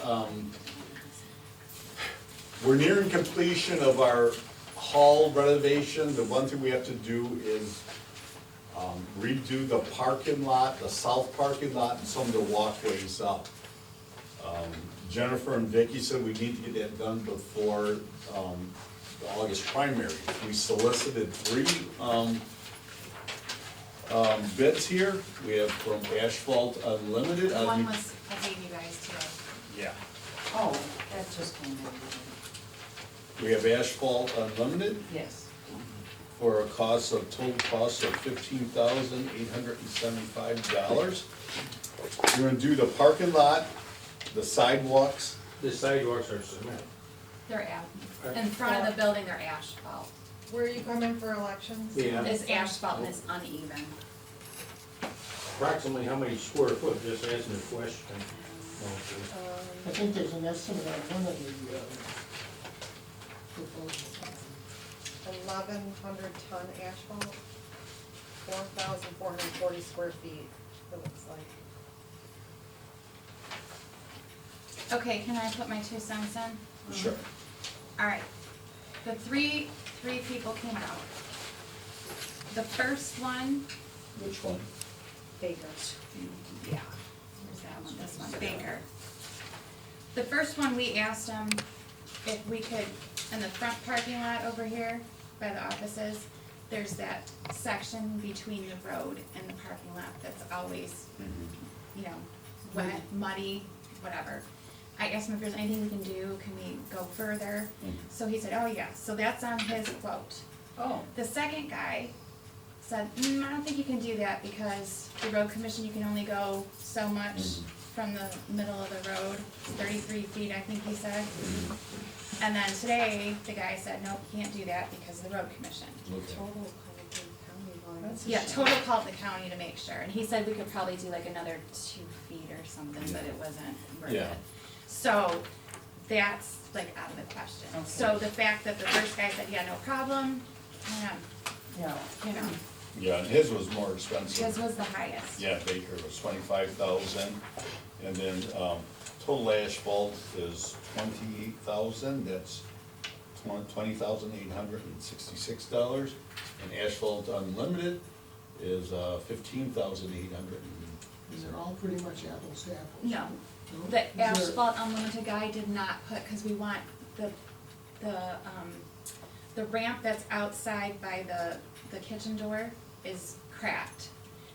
we're nearing completion of our hall renovation. The one thing we have to do is redo the parking lot, the south parking lot, and some of the walkways up. Jennifer and Vicky said we need to get that done before the August primary. We solicited 3 bids here. We have from Asphalt Unlimited. One was, I gave you guys today. Yeah. Oh, that just came in. We have Asphalt Unlimited Yes. for a total cost of $15,875. We're gonna do the parking lot, the sidewalks. The sidewalks are cement. They're in front of the building, they're asphalt. Where are you coming for elections? Yeah. It's asphalt and it's uneven. Approximately how many square foot, just asking a question. I think there's an estimate on one of the proposals. 1,100 ton asphalt, 4,440 square feet, it looks like. Okay, can I put my 2 cents in? Sure. Alright, the three people came out. The first one, Which one? Acres. yeah, where's that one, this one, Baker. The first one, we asked them if we could, in the front parking lot over here by the offices, there's that section between the road and the parking lot that's always, you know, wet, muddy, whatever. I asked him if there's anything we can do, can we go further? So he said, oh yeah, so that's on his quote. Oh. The second guy said, I don't think you can do that because the road commission, you can only go so much from the middle of the road, 33 feet, I think he said. And then today, the guy said, nope, you can't do that because of the road commission. Okay. Total Colleton County line. Yeah, total called the county to make sure, and he said we could probably do like another 2 feet or something, but it wasn't worth Yeah. it. So, that's like out of the question. Okay. So the fact that the first guy said, yeah, no problem, yeah, Yeah. you know, Yeah, and his was more expensive. his was the highest. Yeah, Baker was 25,000, and then, total asphalt is 28,000, that's $20,866. And asphalt unlimited is, 15,800. These are all pretty much apples to apples. No, No? the Is there- asphalt unlimited guy did not put, cause we want the ramp that's outside by the kitchen door is cracked.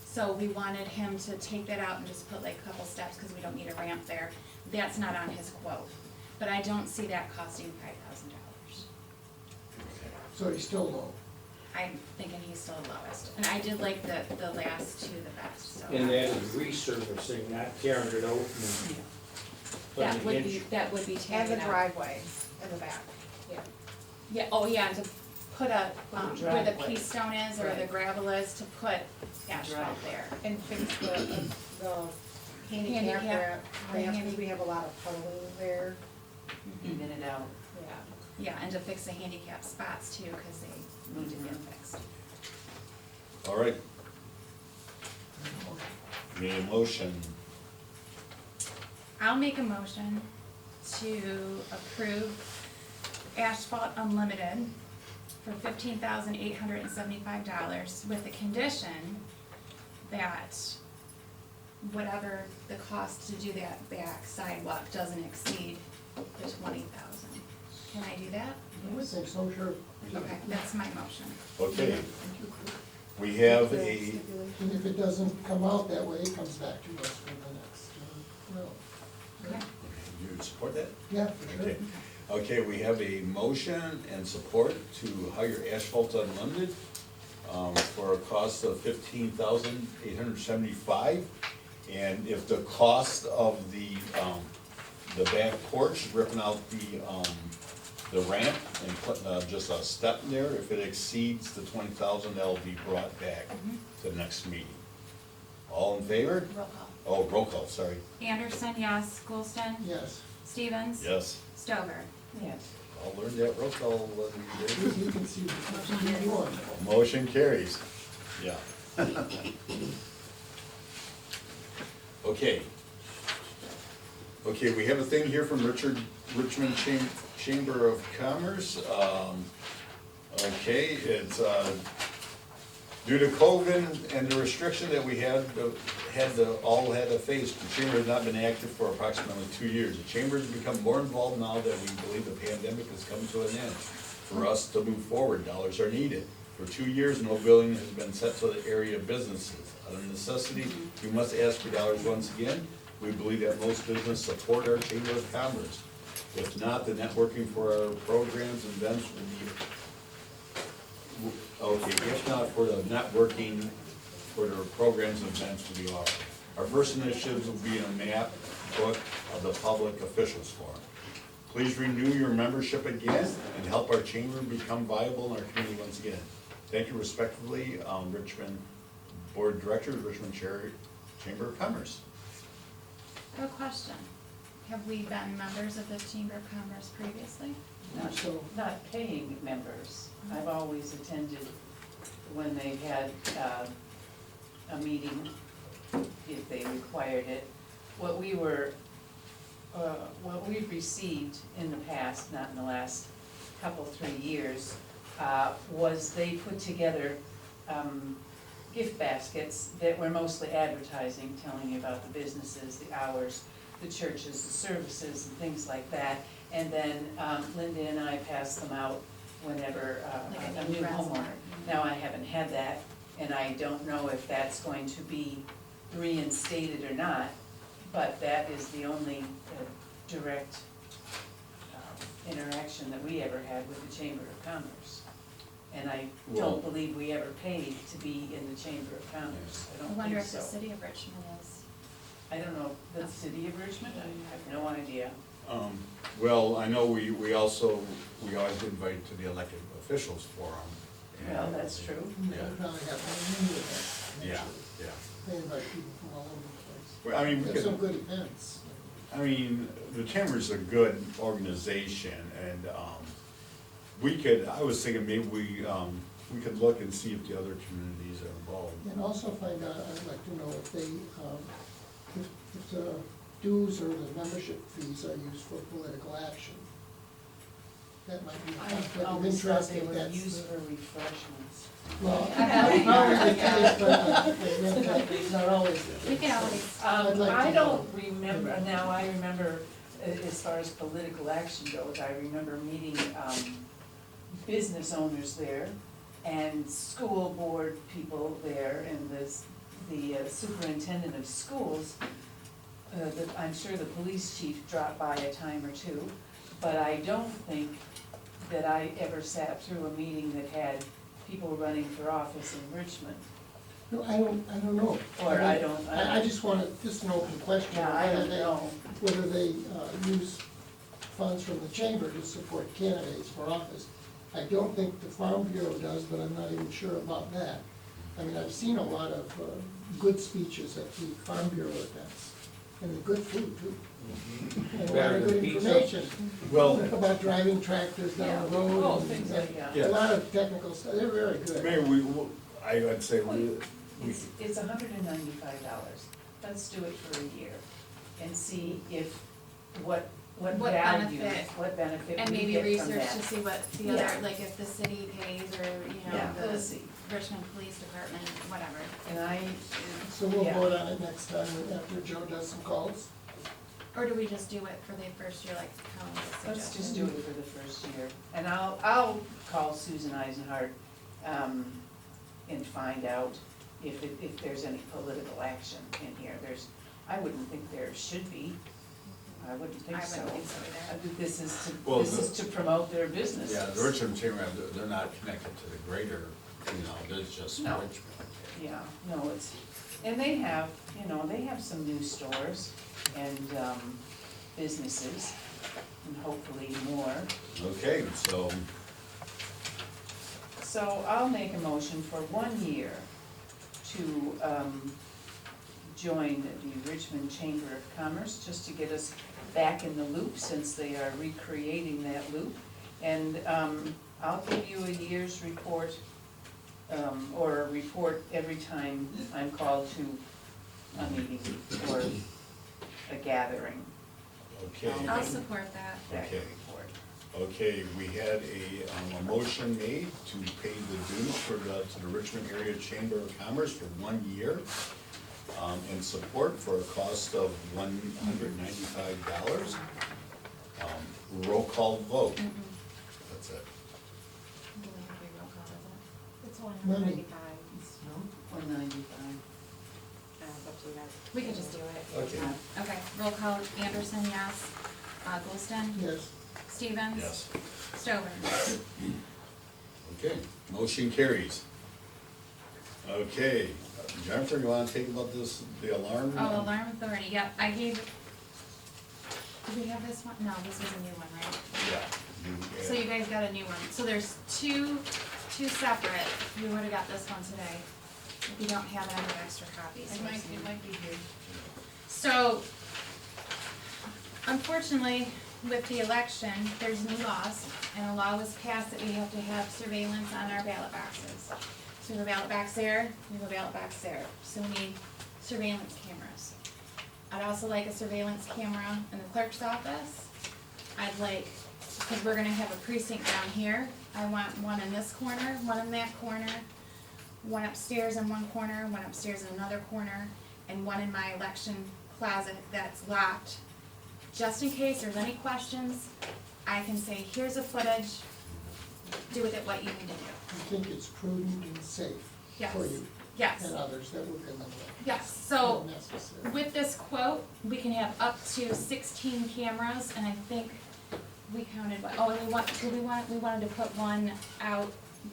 So we wanted him to take that out and just put like a couple steps, cause we don't need a ramp there. That's not on his quote, but I don't see that costing $5,000. So he's still low. I'm thinking he's still the lowest, and I did like the last 2 the best, so. And that is resurfacing, not tearing it out and That putting would an inch. be And tearing the it out. driveway in the back, yeah. Yeah, oh yeah, to put a, Put a where the driveway. pea stone is or the Right. gravel is, to put asphalt there. And fix the handicap Handicap. ramp, because we have a lot of puddling there, Even it out. yeah. Yeah, and to fix the handicap spots too, cause they need to get fixed. All right. Need a motion? I'll make a motion to approve Asphalt Unlimited for $15,875 with the condition that whatever the cost to do that back sidewalk doesn't exceed the 20,000. Can I do that? I would think so, sure. Okay, that's my motion. Okay, we have a, And if it doesn't come out that way, it comes back to us for the next, well, Okay. you support that? yeah, for sure. Okay. Okay, we have a motion and support to hire Asphalt Unlimited for a cost of $15,875. And if the cost of the back porch, ripping out the ramp and putting just a step in there, if it exceeds the 20,000, that'll be brought back to the next meeting. All in favor? Roll call. Oh, roll call, sorry. Anderson, yes. Goldston? Yes, Stevens? Yes. Stover? Yes. I'll learn that roll call when we get you can see what you want. Motion carries. Yeah. Okay. Okay, we have a thing here from Richmond Chamber of Commerce. Okay, it's, due to COVID and the restriction that we all had to face, the chamber has not been active for approximately 2 years. The chamber has become more involved now that we believe the pandemic has come to an end. For us to move forward, dollars are needed. For 2 years, no billing has been set to the area businesses. Out of necessity, we must ask for dollars once again. We believe that most businesses support our Chamber of Commerce. If not, the networking for our programs and events will be, okay, if not for the networking for the programs and events to be offered. Our first initiatives will be a map book of the public officials forum. Please renew your membership again and help our chamber become viable in our community once again. Thank you respectfully, Richmond Board of Directors, Richmond Chamber of Commerce. I have a question. Have we been members of the Chamber of Commerce previously? Not paying members. I've always attended when they had a meeting, if they required it. What we've received in the past, not in the last couple, 3 years, was they put together gift baskets that were mostly advertising, telling you about the businesses, the hours, the churches, the services, and things like that. And then Linda and I passed them out whenever Like a new present. homeowner. Now, I haven't had that, and I don't know if that's going to be reinstated or not, but that is the only direct interaction that we ever had with the Chamber of Commerce. And I Well- don't believe we ever paid to be in the Chamber of Commerce. I I don't wonder think if the so. city of Richmond is. I don't know, the city of Richmond, I have no idea. Well, I know we always invite to the elected officials forum. and- Well, that's true. They probably have many events. Yeah, yeah. They invite people from all over the place. Well, I mean, we They have some could, good events. I mean, the Chamber's a good organization, and, I was thinking maybe we could look and see if the other communities are involved. And also find out, I'd like to know if they, if the dues or the membership fees are used for political action. That might be a I conflict of always thought interest they if were that's used the. for refreshments. Well, probably the case, but it's not always the We case. can always, I'd like I to don't know. remember, now I remember, as far as political action goes, I remember meeting, business owners there and school board people there and the superintendent of schools. I'm sure the police chief dropped by a time or two, but I don't think that I ever sat through a meeting that had people running for office in Richmond. No, I don't know. Or I don't- I just want just an open question. Yeah, I whether don't they- know. Whether they use funds from the chamber to support candidates for office. I don't think the Farm Bureau does, but I'm not even sure about that. I mean, I've seen a lot of good speeches at the Farm Bureau events. and good food too. And a lot Better of than good pizza. information Well, about driving tractors down the road. Oh, and- things like, and yeah. A lot of technical stuff, they're very good. Mayor, I would say we, it's $195. Let's do it for a year and see if, what What value, benefit. what benefit And we maybe get from research that. to see what the Yeah. other, like if the city pays or, Yeah, the we'll see. Richmond Police Department, whatever. And I, So we'll yeah. vote on it next time after Joe does some calls. Or do we just do it for the first year like Helen just Let's suggested? just do it for the first year. And I'll call Susan Eisenhardt, and find out if there's any political action in here. I wouldn't think there should be. I wouldn't think so. I wouldn't think so either. This is Well, this is to promote their businesses. yeah, the Richmond Chamber, they're not connected to the greater, there's just No. Richmond. Yeah, no, and they have some new stores and, businesses, and hopefully more. Okay, so, So I'll make a motion for 1 year to, join the Richmond Chamber of Commerce, just to get us back in the loop, since they are recreating that loop. And, I'll give you a year's report, or a report every time I'm called to a meeting or a gathering. okay. I'll support that. That Okay. report. Okay, we had a motion made to pay the dues to the Richmond Area Chamber of Commerce for 1 year, and support for a cost of $195. Roll call vote, Mm-mm. that's it. Do we have to roll call, is it? It's Money. 195. Up to you guys. We can just do it. Okay. Okay, roll call, Anderson, yes. Goldston? Yes. Stevens? Yes. Stover? Okay, motion carries. Okay, Jennifer, you wanna take about the alarm? Oh, Alarm Authority, yep, I gave, did we have this one? No, this was a new one, right? Yeah. So you guys got a new one. So there's two separate. You would've got this one today. If you don't have it, I have extra copies. It might be here. So, unfortunately, with the election, there's new laws, and a law was passed that we have to have surveillance on our ballot boxes. So we have a ballot box there, we have a ballot box there, so we need surveillance cameras. I'd also like a surveillance camera in the clerk's office. I'd like, because we're gonna have a precinct down here, I want one in this corner, one in that corner, one upstairs in one corner, one upstairs in another corner, and one in my election closet that's locked. Just in case there's any questions, I can say, here's the footage, do with it what you need to do. I think it's prudent and safe Yes. for you Yes, and others that were in the. yes, so Necessary. with this quote, we can have up to 16 cameras, and I think we counted, and we wanted to put one out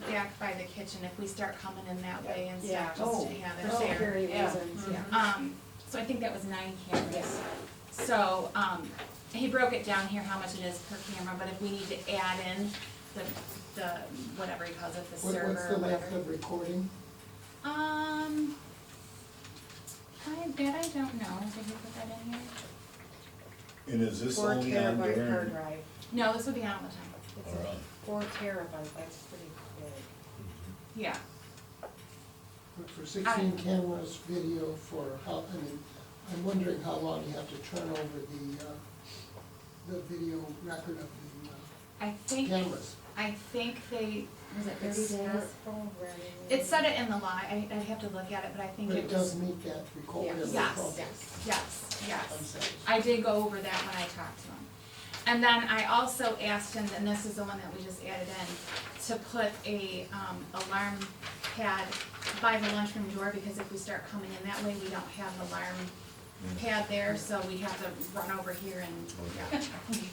back by the kitchen if we start coming in that way and Yeah. stuff, just to have it For there. security Yeah. reasons, yeah. So I think that was 9 cameras. Yes. So, he broke it down here how much it is per camera, but if we need to add in the, whatever he calls it, the server What's or the length whatever. of recording? I don't know, did you put that in here? And is this 4 only on terabyte during? hard drive. No, this would be on all the time. It's All right. 4 terabyte, that's pretty big. Yeah, But for 16 cameras, video for how, I'm wondering how long you have to turn over the video record of I the think, cameras. was it 30 days? Smartphone ready. It said it in the law, I'd have to look at it, but I think But it it does was, meet that record. Yes. Yes. Yes. I'm yes. sorry. I did go over that when I talked to him. And then I also asked him, and this is the one that we just added in, to put a, alarm pad by the lunchroom door, because if we start coming in that way, we don't have the alarm pad there, so we have to run over here and, yeah.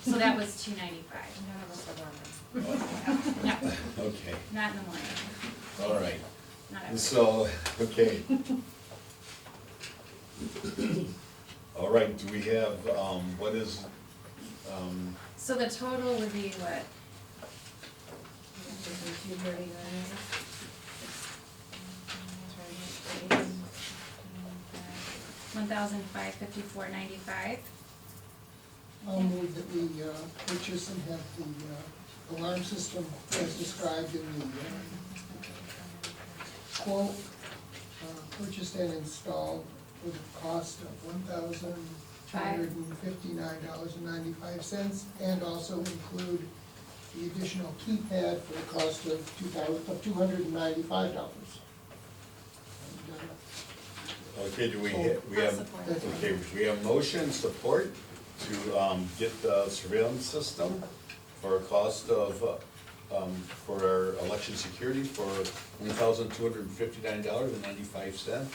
So that was $295. None of us have one. No, Okay, not in the morning, all right, not at so, okay. All right, do we have, what is, So the total would be what? 1,300. $1,554.95. I'll move that we purchase and have the alarm system as described in the quote, purchased and installed for the cost of $1,259.95, and also include the additional keypad for the cost of $295. Okay, do we, Oh, we have, support. okay, we have motion and support to, get the surveillance system for a cost of, for our election security for $1,259.95.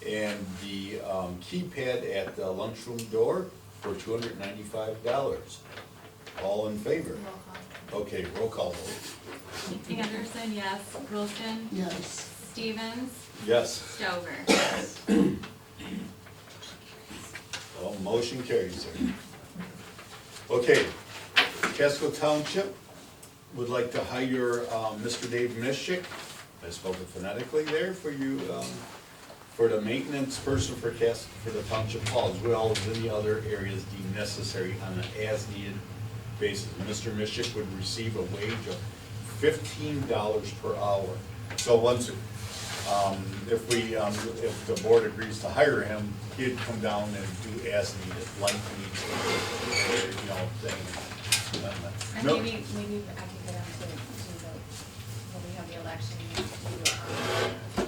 And the, keypad at the lunchroom door for $295. All in favor? Roll call. Okay, roll call vote. Anderson, yes. Wilson? Yes. Stevens? Yes. Stover? Well, motion carries, sir. Okay, Casco Township would like to hire, Mr. Dave Mischik, I spoke it phonetically there, for you, for the maintenance person for the township hall, as well as any other areas deemed necessary on an as-needed basis. Mr. Mischik would receive a wage of $15 per hour. So once, if the board agrees to hire him, he'd come down and do as needed, like needs, you know, thing. And No. maybe I can get him to the, when we have the election, we do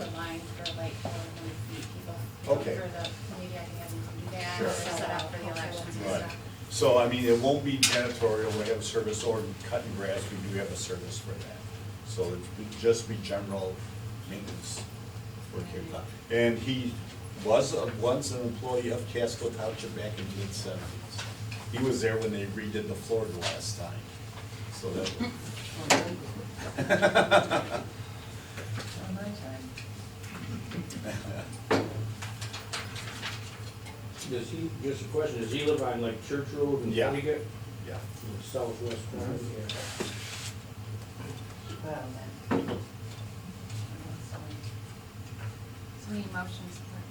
the line for like, people. Okay. For the, maybe I can have him do that, Sure. or set up for the elections and Right. stuff. So, I mean, it won't be janitorial, we have a service, or cutting grass, we do have a service for that. So it'd just be general maintenance work here. And he was once an employee of Casco Township back in the mid-70s. He was there when they redid the floor the last time, so that. On my time. Does he, just a question, does he live on like Church Road and Yeah. Connecticut? Yeah. Southwest corner? Well, then. So we need motion support.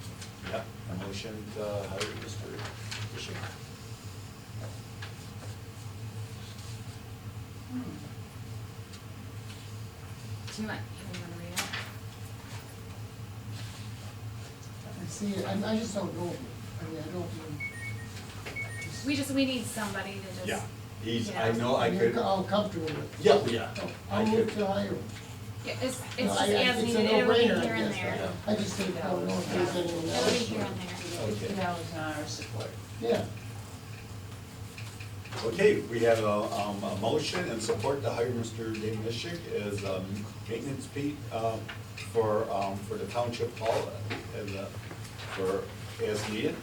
Yeah, a motion to hire Mr. Bishop. Do you want to read it? I see, I just don't know, I mean, I don't We need somebody to just. Yeah, he's, Yeah. I know I know, could, you're all comfortable with it. yeah, yeah. I I'll move could. to hire him. Yeah, it's No, just I- as it's a needed, it'll be no-brainer, here I and guess. there. I just think, I don't know if there's anyone It'll be else. here and there. Okay. $50 an hour support. Yeah, Okay, we have a motion and support to hire Mr. Dave Mischik as maintenance Pete for the township hall as needed,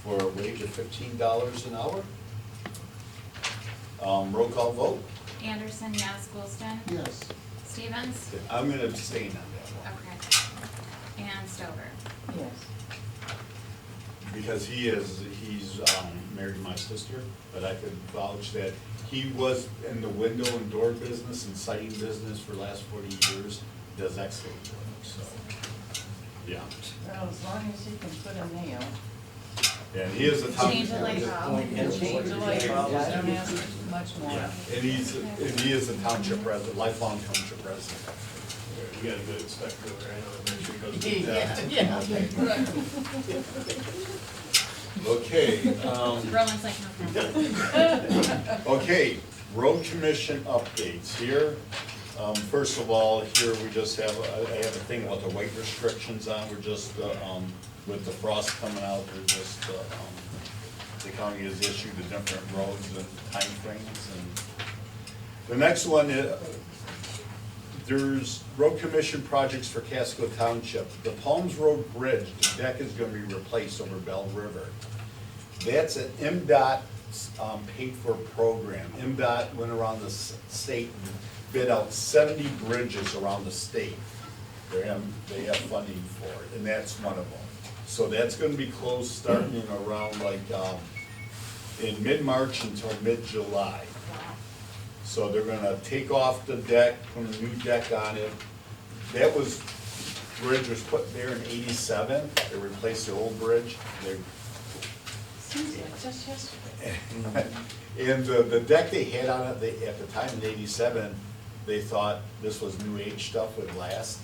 for a wage of $15 an hour. Roll call vote. Anderson, yes. Wilson? yes. Stevens? I'm gonna abstain on that one, Okay. And Stover? Yes. because he's married to my sister, but I could vouch that he was in the window and door business and siding business for the last 40 years, does excellent work, so, yeah. Well, as long as you can put a nail. And he is a town. Change the light bulb. And change the light bulb, I don't ask much more. Yeah, and he is a township resident, lifelong township resident. You got a good inspector there, I know, to make sure he goes. Okay, Roland's like, no. okay, road commission updates here. First of all, here we just have, I have a thing about the weight restrictions on, we're just, with the frost coming out, we're just, the county has issued the different roads and timeframes. And the next one is, there's road commission projects for Casco Township. The Palms Road Bridge, the deck is gonna be replaced over Bell River. That's an MDOT paid for program. MDOT went around the state and bid out 70 bridges around the state. They have funding for it, and that's one of them. So that's gonna be closed starting in around like, in mid-March until mid-July. So they're gonna take off the deck, put a new deck on it. That was bridge was put there in 87, they replaced the old bridge. They Seems like just yesterday. And the deck they had on it, at the time in 87, they thought this was new age stuff would last.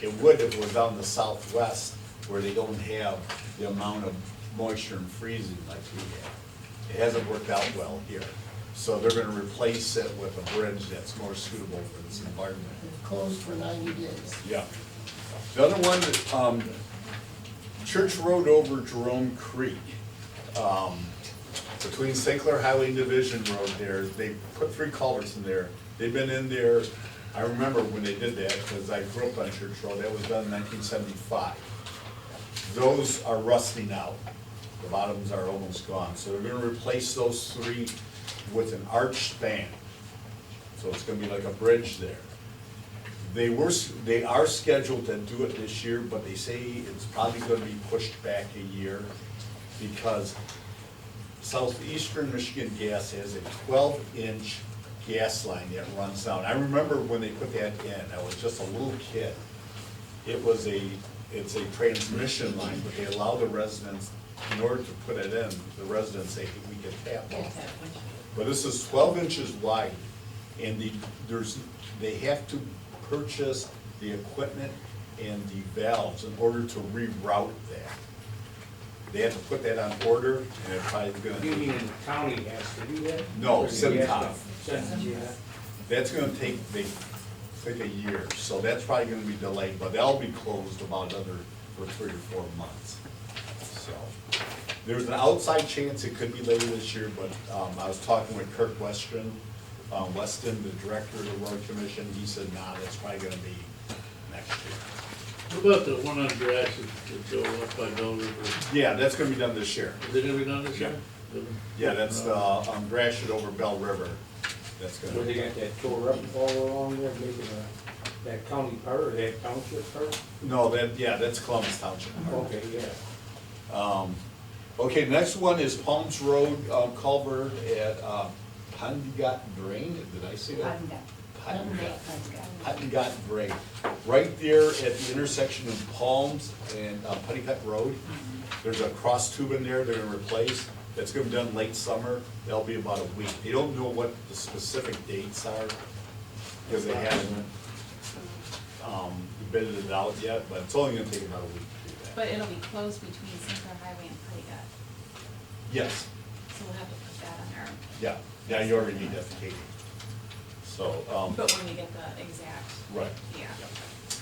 It would if it was out in the southwest where they don't have the amount of moisture and freezing like we have. It hasn't worked out well here. So they're gonna replace it with a bridge that's more suitable for this environment. It's closed for 90 days. Yeah. The other one, Church Road over Jerome Creek. Between St. Clair Highway and Division Road there, they put 3 culverts in there. They've been in there, I remember when they did that, because I grew up on Church Road, that was done in 1975. Those are rusting out. The bottoms are almost gone, so they're gonna replace those 3 with an arch span. So it's gonna be like a bridge there. They are scheduled to do it this year, but they say it's probably gonna be pushed back a year because Southeastern Michigan Gas has a 12-inch gas line that runs down. I remember when they put that in, I was just a little kid. It's a transmission line, but they allow the residents, in order to put it in, the residents say, we get tap off. But this is 12 inches wide, and they have to purchase the equipment and the valves in order to reroute that. They have to put that on order, and they're probably gonna. Union County has to do that? No, Or do you have Simcoe. to- Yeah. That's gonna take a year, so that's probably gonna be delayed, but that'll be closed about for 3 or 4 months. So, there's an outside chance it could be later this year, but, I was talking with Kirk Weston, the director of the road commission, he said, nah, that's probably gonna be next year. What about the one on Gratiot that go up by Bell River? Yeah, that's gonna be done this year. Is it gonna be done this year? Yeah, that's the, Gratiot over Bell River, that's Where gonna, they got that tore up all along there, making that county part, or that township part? no, that's Columbus Township. Okay, yeah. Okay, next one is Palms Road culvert at Pungat Drain, did I say that? Pungat Drain. Right there at the intersection of Palms and Puttigat Road, there's a cross tube in there they're gonna replace. That's gonna be done late summer, that'll be about a week. They don't know what the specific dates are, because they haven't bidded it out yet, but it's only gonna take about a week to do that. But it'll be closed between St. Clair Highway and Puttigat, Yes, so we'll have to put that on our, yeah, you already need that for Katie. So, but when we get the exact, right. yeah.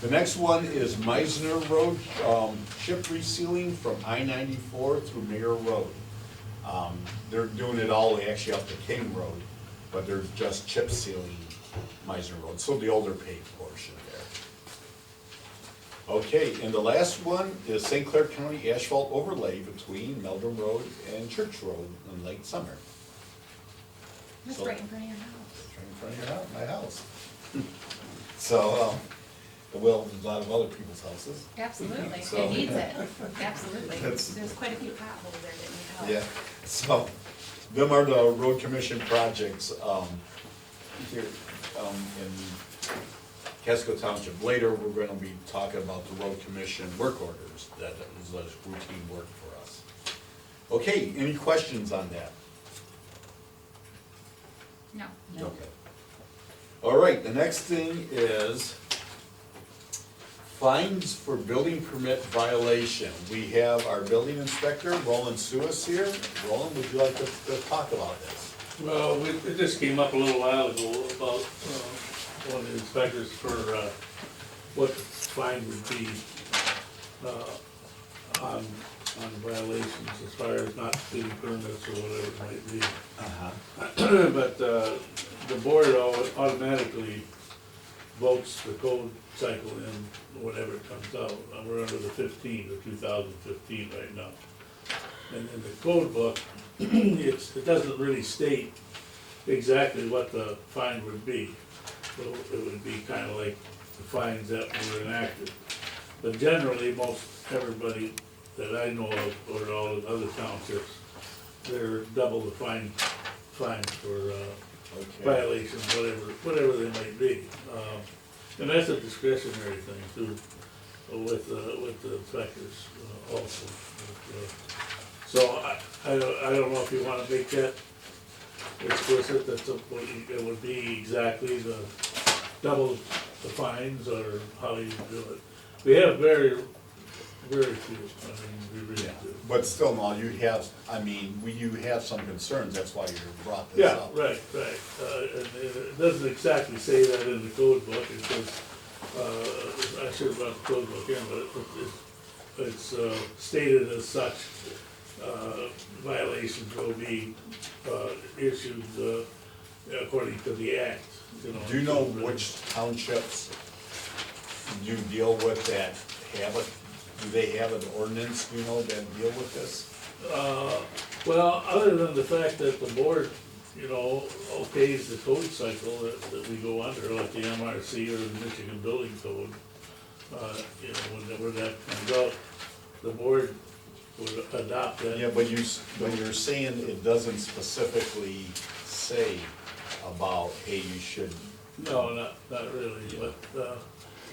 The next one is Meisner Road, chip resealing from I-94 through Mayor Road. They're doing it all the way actually up to King Road, but they're just chip sealing Meisner Road, so the older paved portion there. Okay, and the last one is St. Clair County asphalt overlay between Meldrum Road and Church Road in late summer. That's So- right in front of your house. Right in front of your house, my house. So, well, there's a lot of other people's houses. Absolutely, So- it needs it, absolutely. That's- There's quite a few potholes there that need help. Yeah, so, them are the road commission projects, here, in Casco Township. Later, we're gonna be talking about the road commission work orders, that is like routine work for us. Okay, any questions on that? No. Okay. All right, the next thing is fines for building permit violation. We have our building inspector, Roland Suis here. Roland, would you like to talk about this? Well, it just came up a little while ago about, one of the inspectors for, what the fine would be, on violations as far as not getting permits or whatever it might be. Uh-huh. But, the board automatically votes the code cycle in whatever comes out. We're under the 2015 right now. And in the code book, it doesn't really state exactly what the fine would be. So it would be kind of like the fines that were enacted. But generally, most everybody that I know of, or all the other townships, they're double the fines for violations, whatever they might be. And that's a discretionary thing too. with the inspectors also. So I don't know if you wanna make that explicit, that it would be exactly the double the fines, or how you do it. We have very few, I mean, we really do. But still, no, you have, I mean, you have some concerns, that's why you brought this Yeah, up. right. And it doesn't exactly say that in the code book, it says, I should have brought the code book in, but it's stated as such, violations will be, issued, according to the act, you know. Do you know which townships you deal with that have it? Do they have an ordinance, do you know, that deal with this? Well, other than the fact that the board, you know, okays the code cycle that we go under, like the MRC or the Michigan Building Code, you know, whenever that comes out, the board would adopt that. Yeah, but you're saying it doesn't specifically say about, hey, you should. No, not really, but,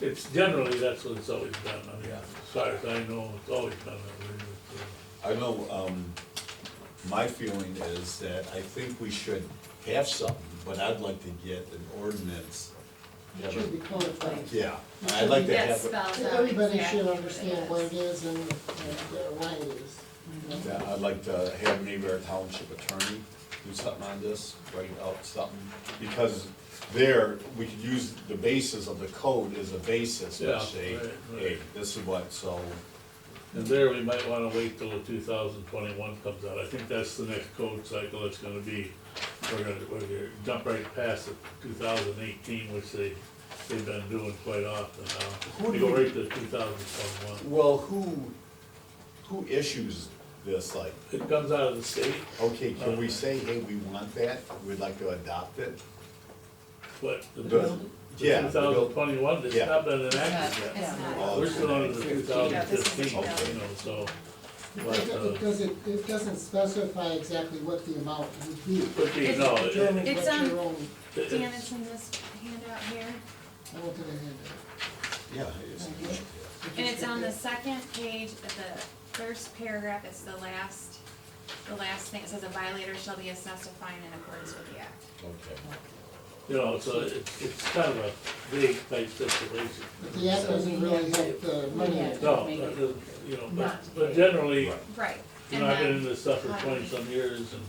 it's generally, that's what it's always done, I mean, Yeah. as far as I know, it's always done that way. I know, my feeling is that I think we should have something, but I'd like to get an ordinance. It should be codified. Yeah, I'd like to That have, spells out Everybody exactly should what it understand is. what it is and why it is. yeah, I'd like to have maybe our township attorney do something on this, write out something. Because there, we could use the basis of the code as a basis, Yeah, to say, right. hey, this is what, so. And there, we might wanna wait till the 2021 comes out, I think that's the next code cycle, it's gonna be, we're gonna jump right past the 2018, which they've been doing quite often now. Who We do go we- right to 2021. Well, who issues this, like, It comes out of the state, okay, can we say, hey, we want that, we'd like to adopt it? but the Yeah, the bill- 2021, it's yeah. not been enacted It's yet. not. Oh, We're still under the 2015, you Okay. know, so. But, It doesn't specify exactly what the amount would be. but the, no, Determine It's what on- your own, Dan, it's in this handout here, I wanted to hand it. Yeah, it is. Thank you. and it's on the second page, at the first paragraph, it's the last thing, it says a violator shall be assessed a fine in accordance with the act. Okay. you know, so it's kind of a big type situation. But the act doesn't really have the money in it. No, Make it you know, not but generally, Right. Right, you and know, I've been in then this stuff for 20-some years, and,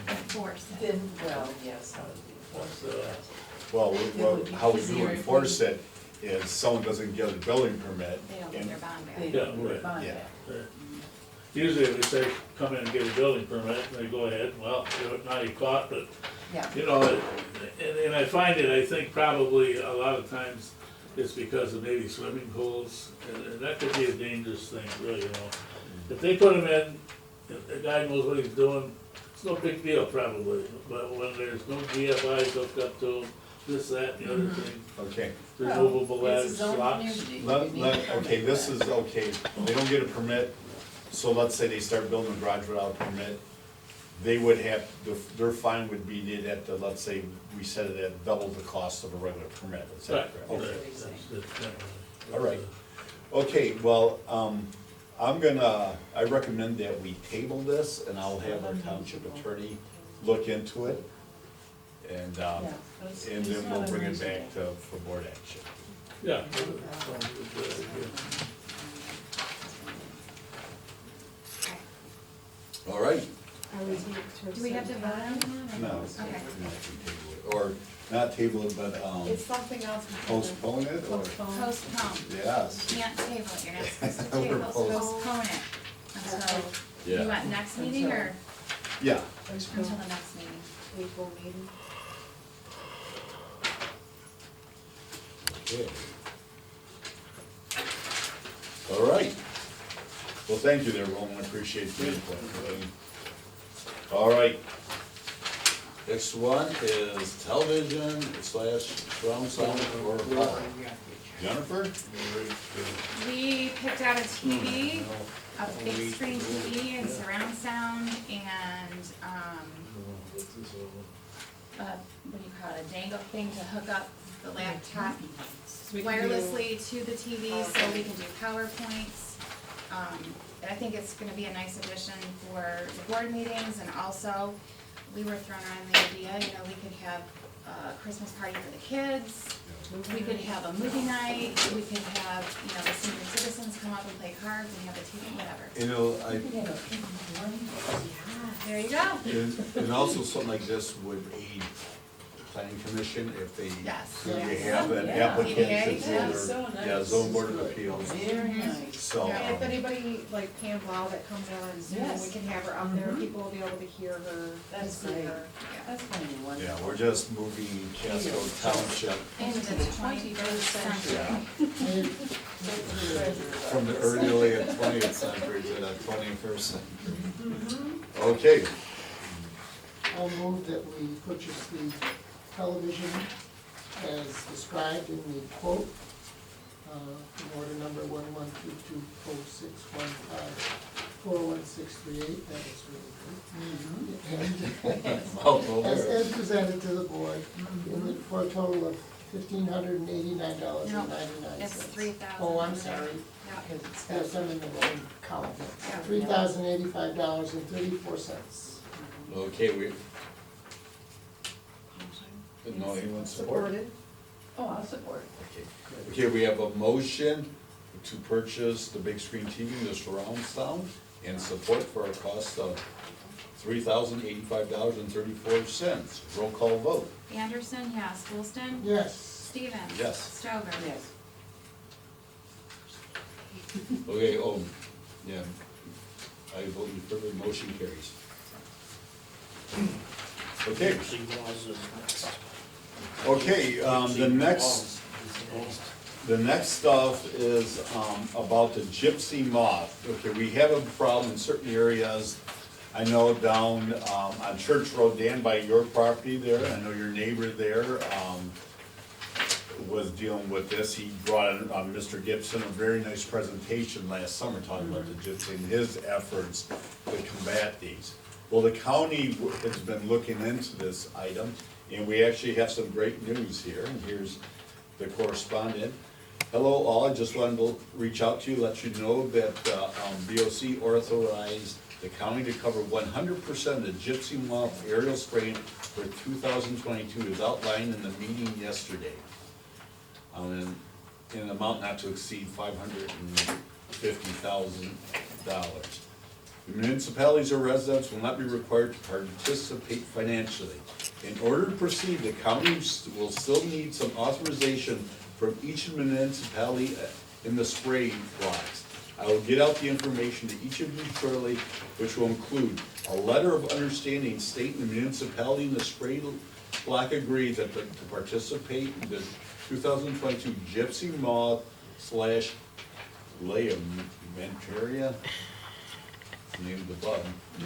enforce it. Then, well, yes, how would we enforce that? Well, It would be how we do easier if enforce it is someone doesn't get a building permit. They don't get and- their bond back. They Yeah, don't right. bond Yeah. back. usually if they say, come in and get a building permit, and they go ahead, well, you know, now you're caught, but, Yeah, you know, and I find it, I think probably a lot of times it's because of maybe swimming pools, and that could be a dangerous thing, really, you know. If they put them in, if the guy knows what he's doing, it's no big deal probably, but when there's no GFIs hooked up to them, this, that, and the other thing, Okay, removable well, ladder it's his own slots. community. let, You need let, a permit okay, this for is, that. okay, they don't get a permit, so let's say they start building a garage without a permit. They would have, their fine would be, they'd have to, let's say, we set it at double the cost of a regular permit, is that Right, correct? right, Okay. that's generally- All right. Okay, well, I recommend that we table this, and I'll have our township attorney look into it. And, Yeah, it's- and it's then we'll not bring it unreasonable. back for board action. Yeah. Sounds like a good idea. All right? Do we have to vote on that? No. Okay. Or not table it, but, It's something else. postpone it, or, Postpone. yes. Can't table it, you're not supposed to We're table, post- postpone it until, Yeah. you want next meeting or Yeah, until the next meeting? April meeting. okay. All right. Well, thank you there, Roland, I appreciate the input. All right. Next one is television / surround sound or Jennifer? We picked out a TV, a big screen TV and surround sound and, what do you call it, a dangle thing to hook up the laptop We can do- wirelessly to the TV so we can do PowerPoints. I think it's gonna be a nice addition for the board meetings, and also, we were thrown around the idea, you know, we could have a Christmas party for the kids. We could have a movie night, we could have, you know, the senior citizens come up and play cards and have a TV, whatever. You know, There you go. and also something like this would aid the planning commission if they, Yes. you Yes. have an Yeah. applicant PDA, that's yeah, in so their, nice. yeah, zone board of appeals, Very nice. so. Yeah, if anybody, like Pam Blau that comes on Zoom, Yes. we can have her up there, Mhm. people will be able to hear her, That's and see great. her. That's gonna be wonderful. Yeah, we're just moving Casco Township Into the 21st century. from the early 20th century to the 21st century. Okay, I'll move that we purchase the television as described in the quote, in order number 112246154163 that is really good. And as presented to the board, for a total of $1,589.99. It's 3,000. Oh, I'm sorry, Yeah. Because it's got yes, I'm in the wrong column, Yeah. $3,085.34. okay, we, no, anyone support? Supported. Oh, I'll support. Okay, we have a motion to purchase the big screen TV, the surround sound, and support for a cost of $3,085.34. Roll call vote. Anderson, yes. Wilston? Yes. Stevens? Yes. Stover? Yes. Okay, oh, yeah, I vote in favor, motion carries. Okay, okay, the next stuff is, about the gypsy moth. Okay, we have a problem in certain areas. I know down, on Church Road, Dan, by your property there, I know your neighbor there, was dealing with this. He brought in, Mr. Gibson, a very nice presentation last summer talking about the gypsy and his efforts to combat these. Well, the county has been looking into this item, and we actually have some great news here, and here's the correspondent. Hello all, I just wanted to reach out to you, let you know that, BOC authorized the county to cover 100% of the gypsy moth aerial spraying for 2022 as outlined in the meeting yesterday. In an amount not to exceed $550,000. The municipalities or residents will not be required to participate financially. In order to proceed, the county will still need some authorization from each municipality in the spray blocks. I will get out the information to each of you shortly, which will include a letter of understanding stating the municipality in the spray block agrees that to participate in the 2022 gypsy moth / Leomentaria, name of the bug,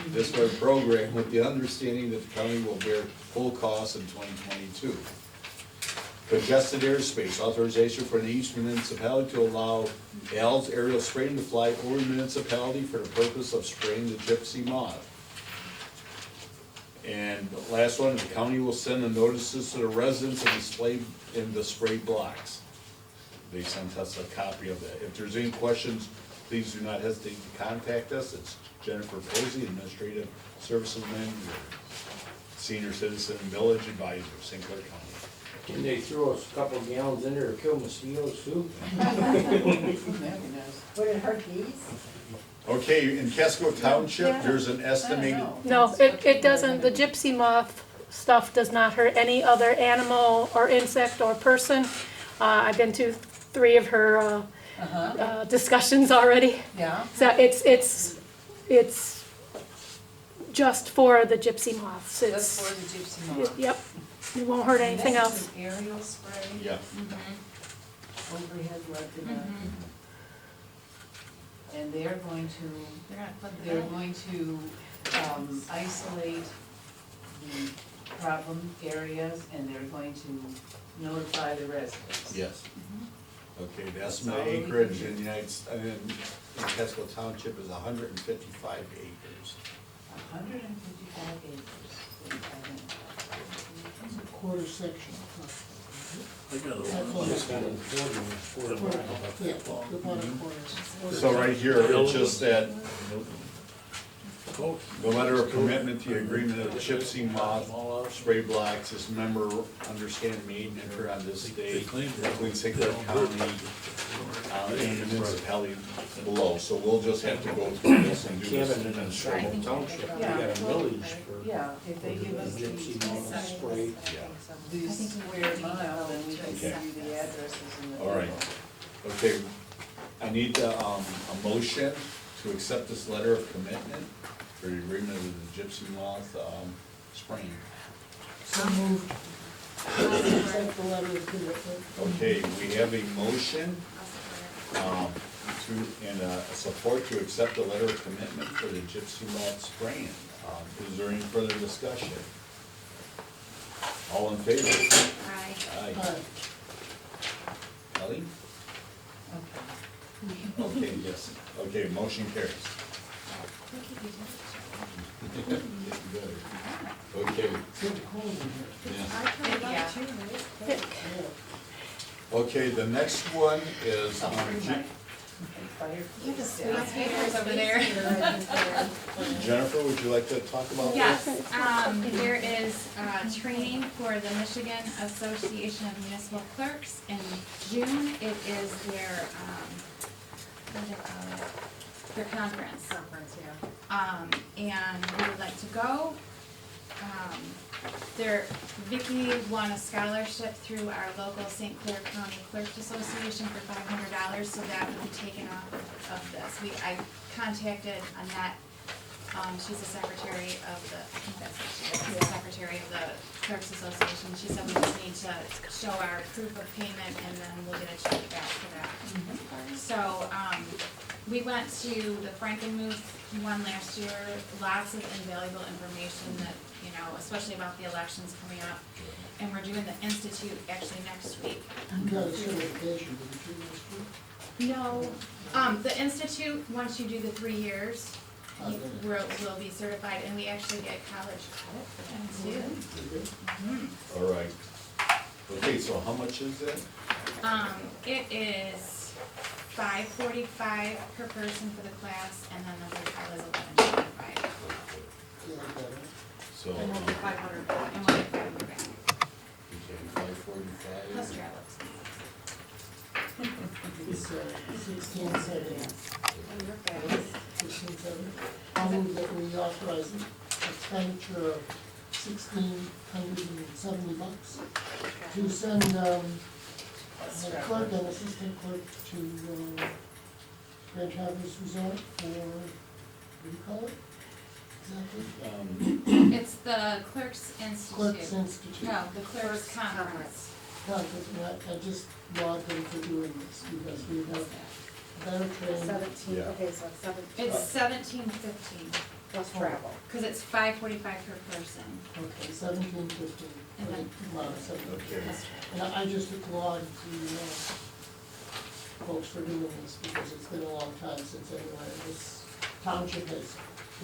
this program with the understanding that the county will bear full costs in 2022. Congested airspace, authorization for each municipality to allow AL's aerial spraying to fly over the municipality for the purpose of spraying the gypsy moth. And the last one, the county will send the notices to the residents and display in the spray blocks. They sent us a copy of that. If there's any questions, please do not hesitate to contact us. It's Jennifer Posey, Administrative Services Manager, Senior Citizen Village Advisor, St. Clair County. Can they throw us a couple gallons in there to kill mosquitoes too? That'd be nice. Would it hurt these? Okay, in Casco Township, there's an estimated, No, it doesn't, the gypsy moth stuff does not hurt any other animal or insect or person. I've been to 3 of her discussions already. Yeah, So it's just for the gypsy moths. that's It's, for the gypsy moth. yep, it won't hurt anything And else. this is an aerial spray, yeah, overhead left in a, and they're going to, They're gonna put the they're going to, isolate the problem areas, and they're going to notify the residents. yes. Okay, the That's all estimated we acreage can in the United, in Casco Township is 155 acres. 155 acres. quarter section. I got That's a all. Just kind of quarter Quarter, mile. yeah, about a quarter. So right here, it's just that the letter of commitment, the agreement of gypsy moth, spray blacks, this member understand made and enter on this date, including St. Clair County, and the municipality below, so we'll just have to go through this and do this Kevin in administratively. the Township, we Yeah. got a millage for Yeah, if they give us gypsy these, moth spray. these square mile, then we can Okay. give you the addresses and the. All right, okay, I need a motion to accept this letter of commitment for the agreement with the gypsy moth, spraying. So moved. Accept the letter of commitment. Okay, we have a motion, and support to accept the letter of commitment for the gypsy moth spraying. Is there any further discussion? All in favor? Aye. Aye. Aye. Ellie? Okay. Okay, yes, okay, motion carries. Okay, It's getting cold in here. yeah. I turned it Yeah. on too, but it's cold. Thick. Yeah. Okay, the next one is, That's papers over there. Jennifer, would you like to talk about this? Yes, there is, training for the Michigan Association of Municipal Clerks in June. It is their, what do they call it? Their conference. Conference, yeah. And we would like to go. Vicki won a scholarship through our local St. Clair County Clerks Association for $500, so that would be taken off of this. I contacted Annette, she's the secretary of the, I think that's what she is, the secretary of the Clerks Association. She said we just need to show our proof of payment and then we'll get a check back for that. So, we went to the Frankenmuth one last year, lots of invaluable information that, you know, especially about the elections coming up. And we're doing the Institute actually next week. You got a certification, did you do this No, the Institute, once you do the 3 years, you will be certified, and we actually get college credit for that too. Mhm. All right. Okay, so how much is it? It is $545 per person for the class, and then the hotel is $1125. Yeah, I got it. So, And we'll get 500 back. And we'll get $500 back, okay, 545. plus travel expenses. It's 1670. And your guys. 1670. I'll move that we authorize an expenditure of $1,670 to send the clerk and assistant clerk to Grand Traverse Resort for, what do you call it? Exactly? It's the Clerks Institute. Clerks Institute. No, the Clerks Conference. No, I just logged in for doing this because we have better training. 17, Yeah. okay, so 17. It's $17.15, Plus travel. cause it's $545 per person. Okay, 1715. And then- Okay. And I just applaud the folks for doing this because it's been a long time since anyone in this township has,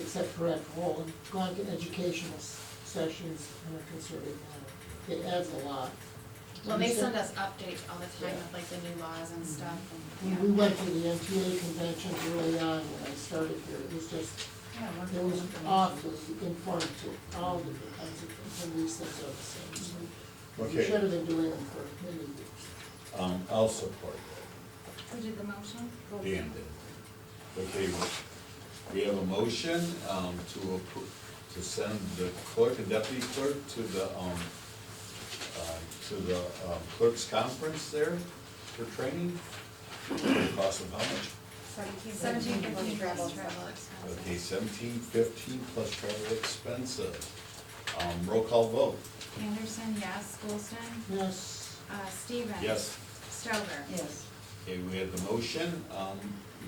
except for at home, gone to educational sessions in a concerted manner. It adds a lot. Well, they send us updates all the time of like the new laws and stuff, We and, went to the NTA conventions early on when I started here. It was just, it was awfully informative, all different kinds of things, and these things are the same. So we Okay. should have been doing them for many years. I'll support that. who did the motion? Dan did. Okay, we have a motion, to send the clerk and deputy clerk to the clerks conference there for training. Cost of how much? $17.15 plus travel. travel expenses. Okay, 1715 plus travel expenses. Roll call vote. Anderson, yes. Golston? Yes, Stevens? Yes. Stover? Yes. Okay, we have the motion,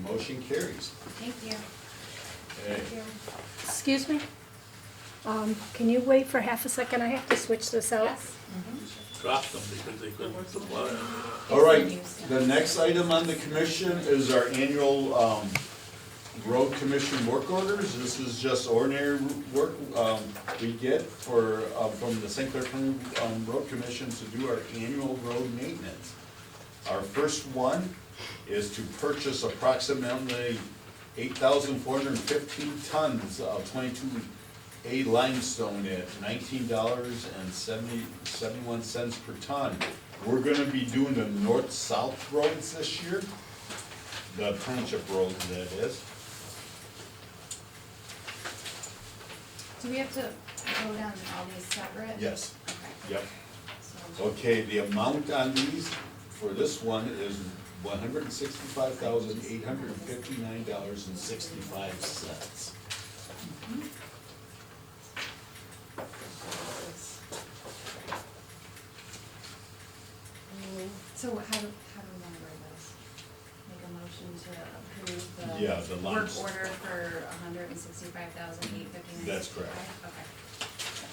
motion carries. Thank you. Okay. Thank you. Excuse me? Can you wait for half a second? I have to switch this out. Yes? Dropped them because they couldn't supply it. All right, the next item on the commission is our annual road commission work orders. This is just ordinary work, we get for, from the St. Clair County, Road Commission to do our annual road maintenance. Our first one is to purchase approximately 8,415 tons of 22A limestone at $19.71 per ton. We're gonna be doing the north-south roads this year, the township roads, that is. Do we have to vote on all these separate? Yes. Okay. Yep. So, Okay, the amount on these for this one is $165,859.65. So how do we want to word this? Make a motion to approve Yeah, the the work lines. order for $165,859.65? That's correct. Okay.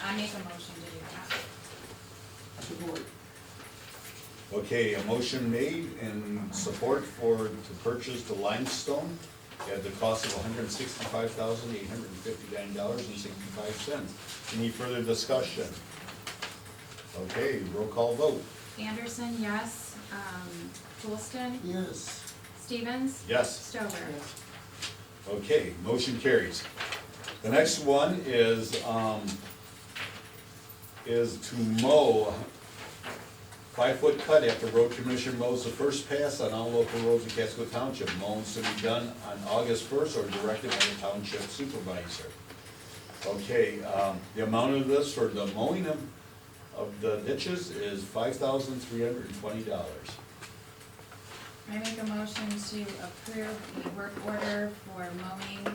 I make a motion to do that. Support. Okay, a motion made and support to purchase the limestone at the cost of $165,859.65. Any further discussion? Okay, roll call vote. Anderson, yes. Coolston, Yes. Stevens, Yes. Stover. Okay, motion carries. The next one is to mow 5-foot cut after road commission mows the first pass on all local roads in Casco Township. Mowings to be done on August 1st or directed by the township supervisor. Okay, the amount of this for the mowing of the ditches is $5,320. I make a motion to approve the work order for mowing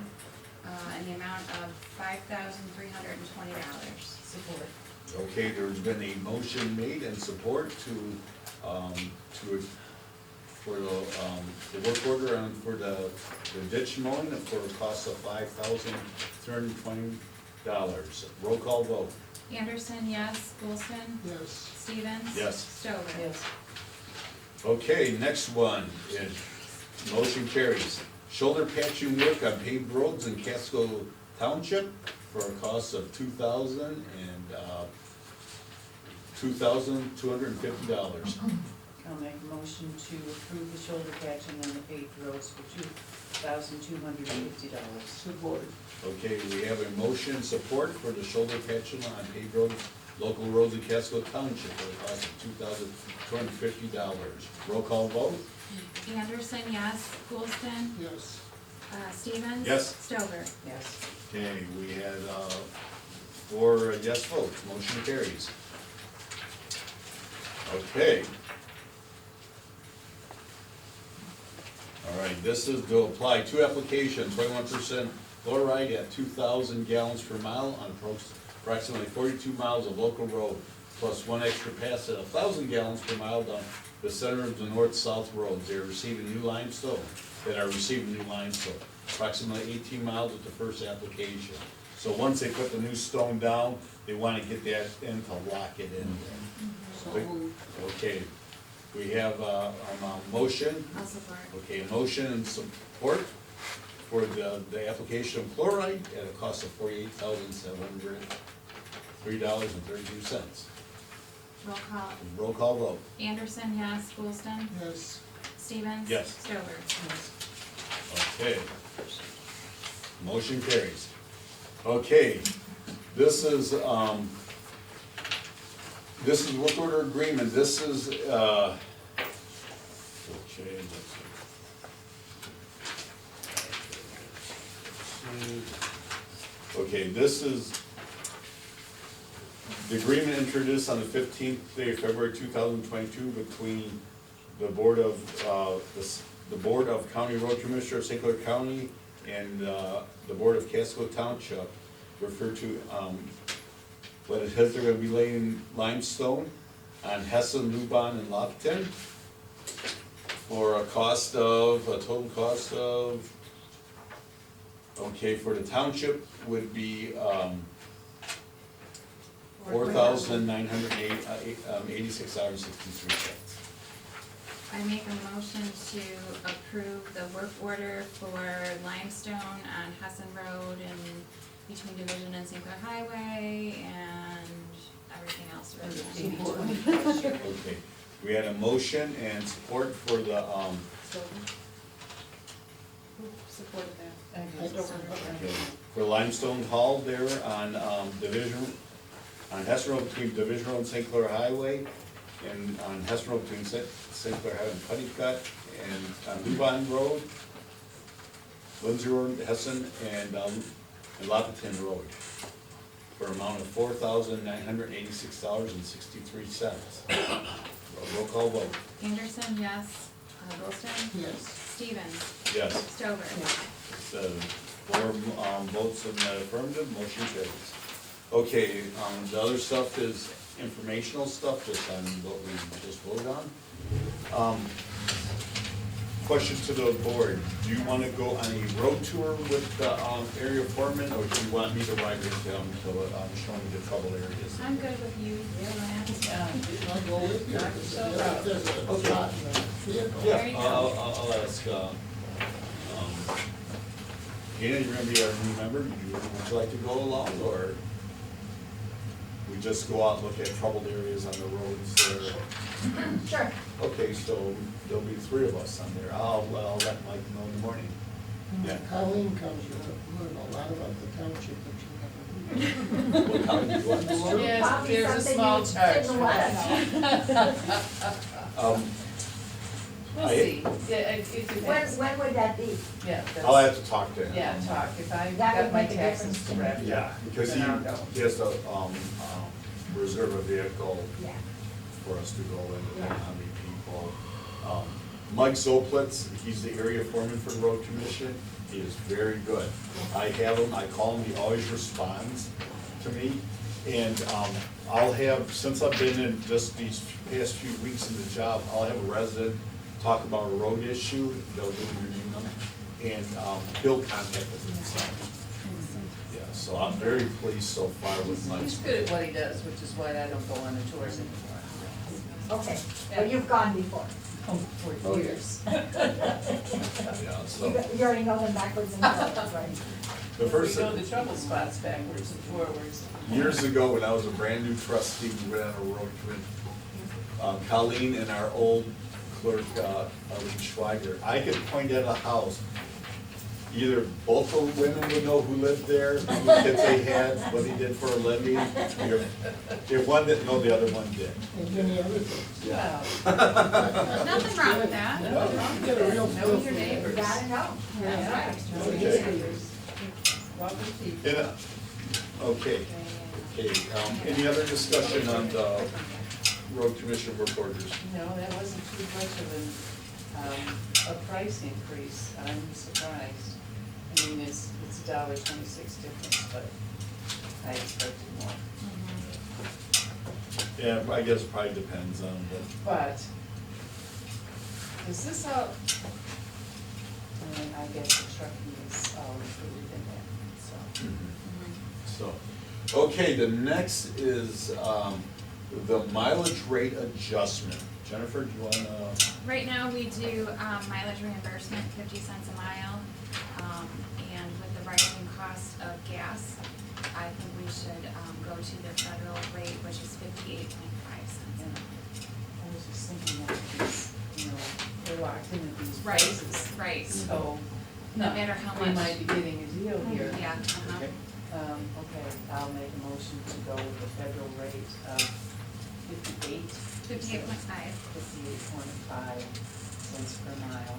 in the amount of $5,320. Support. Okay, there's been a motion made and support for the work order on, for the ditch mowing for a cost of $5,320. Roll call vote. Anderson, yes. Coolston, Yes. Stevens. Yes. Stover. Yes. Okay, next one is, motion carries. Shoulder patching work on paved roads in Casco Township for a cost of $2,250. I'll make a motion to approve the shoulder patching on the paved roads for $2,250. Support. Okay, we have a motion support for the shoulder patching on paved roads, local roads in Casco Township for a cost of $2,250. Roll call vote? Anderson, yes. Coolston, Yes. Stevens. Yes. Stover. Yes. Okay, we had 4 yes votes, motion carries. Okay. All right, this is to apply 2 applications, 21% fluoride at 2,000 gallons per mile on approximately 42 miles of local road, plus 1 extra pass at 1,000 gallons per mile down the center of the north-south roads. They are receiving new limestone, approximately 18 miles with the first application. So once they put the new stone down, they want to get that in to lock it in there. So moved. Okay, we have a motion. I'll support. Okay, a motion and support for the application of chloride at a cost of $48,703.32. Roll call. Roll call vote. Anderson, yes. Coolston, Yes. Stevens. Yes. Stover. Okay. Motion carries. Okay, this is work order agreement. This is, okay, let's see. Okay, this is the agreement introduced on the 15th day of February 2022 between the Board of County Road Commissioner of St. Clair County and the Board of Casco Township, referred to, what it says, they're gonna be laying limestone on Hessen, Lubon, and Lopton for a total cost of, okay, for the township would be $4,986.63. I I make a motion to approve the work order for limestone on Hessen Road and between Division and St. Clair Highway and everything else. And the written in. paving project. Okay, we had a motion and support for the, Who supported that? okay, for limestone haul there on, on Hess Road between Division Road and St. Clair Highway, and on Hess Road between St. Clair Highway and Puttycut, and on Levon Road, Lindsay Road, Hessen, and Lopperton Road, for an amount of $4,986.63. Roll call vote. Anderson, yes. Wilson? Yes. Stevens? Yes. Stover? So, 4 votes in the affirmative, motion carries. Okay, the other stuff is informational stuff, just on what we just voted on. Question to the board, do you want to go on a road tour with the area foreman, or do you want me to ride with them to show you the trouble areas? I'm good with you, Lance. I'll go with you. If there's a spot in the vehicle. There you Yeah, go. I'll ask, Gina, you're gonna be our new member, would you like to go along, or we just go out and look at troubled areas on the roads there? Sure. Okay, so there'll be 3 of us on there, I'll let Mike know in the morning. Yeah. Colleen comes, you'll learn a lot about the township that you never knew. What kind do you want? Yes, Probably there's a something small you charge didn't for want that. to know. We'll I- see, yeah, it depends. When would that be? Yeah, that's. I'll have to talk to him. Yeah, talk, if I That got would my make a taxes difference to me. correct. Yeah, because Then I'll go. he has to, reserve a vehicle Yeah. for us to go in, depending on Yeah. how many people. Mike Zoplitz, he's the area foreman for the road commission, he is very good. I have him, I call him, he always responds to me. And, I'll have, since I've been in just these past few weeks in the job, I'll have a resident talk about a road issue, they'll give me your name, and, he'll contact us himself. Yeah, so I'm very pleased so far with Mike's. He's good at what he does, which is why I don't go on the tours anymore. Okay, well, you've gone before. For years. Yeah, so, You already know them backwards and forwards, right? the first. We go to trouble spots backwards and forwards. Years ago, when I was a brand new trustee, we went on a road trip. Colleen and our old clerk, Arlene Schweiger, I could point at a house. Either both of the women would know who lived there, how many kids they had, what he did for a living. If one didn't know, the other one did. And many other things. Yeah. Nothing wrong with that. You get a real Know feel your for it. neighbors. You gotta know. That's right. Know your Okay. neighbors. Welcome people. Okay, any other discussion on the road commission work orders? No, that wasn't too much of a price increase, I'm surprised. I mean, it's $1.26 difference, but I expected more. Yeah, I guess it probably depends on the. But, is this all, and I guess the trucking is all included in that, so. So, okay, the next is, the mileage rate adjustment. Jennifer, do you wanna? Right now, we do mileage reimbursement, 50 cents a mile. And with the rising cost of gas, I think we should go to the federal rate, which is 58.5 cents. And I was just thinking that these, they're locked into these Right, prices. right. So, No matter how we much. might be getting a deal here. Yeah, uh-huh. Okay. Okay, I'll make a motion to go with the federal rate of 58.5. 58.5 cents per mile.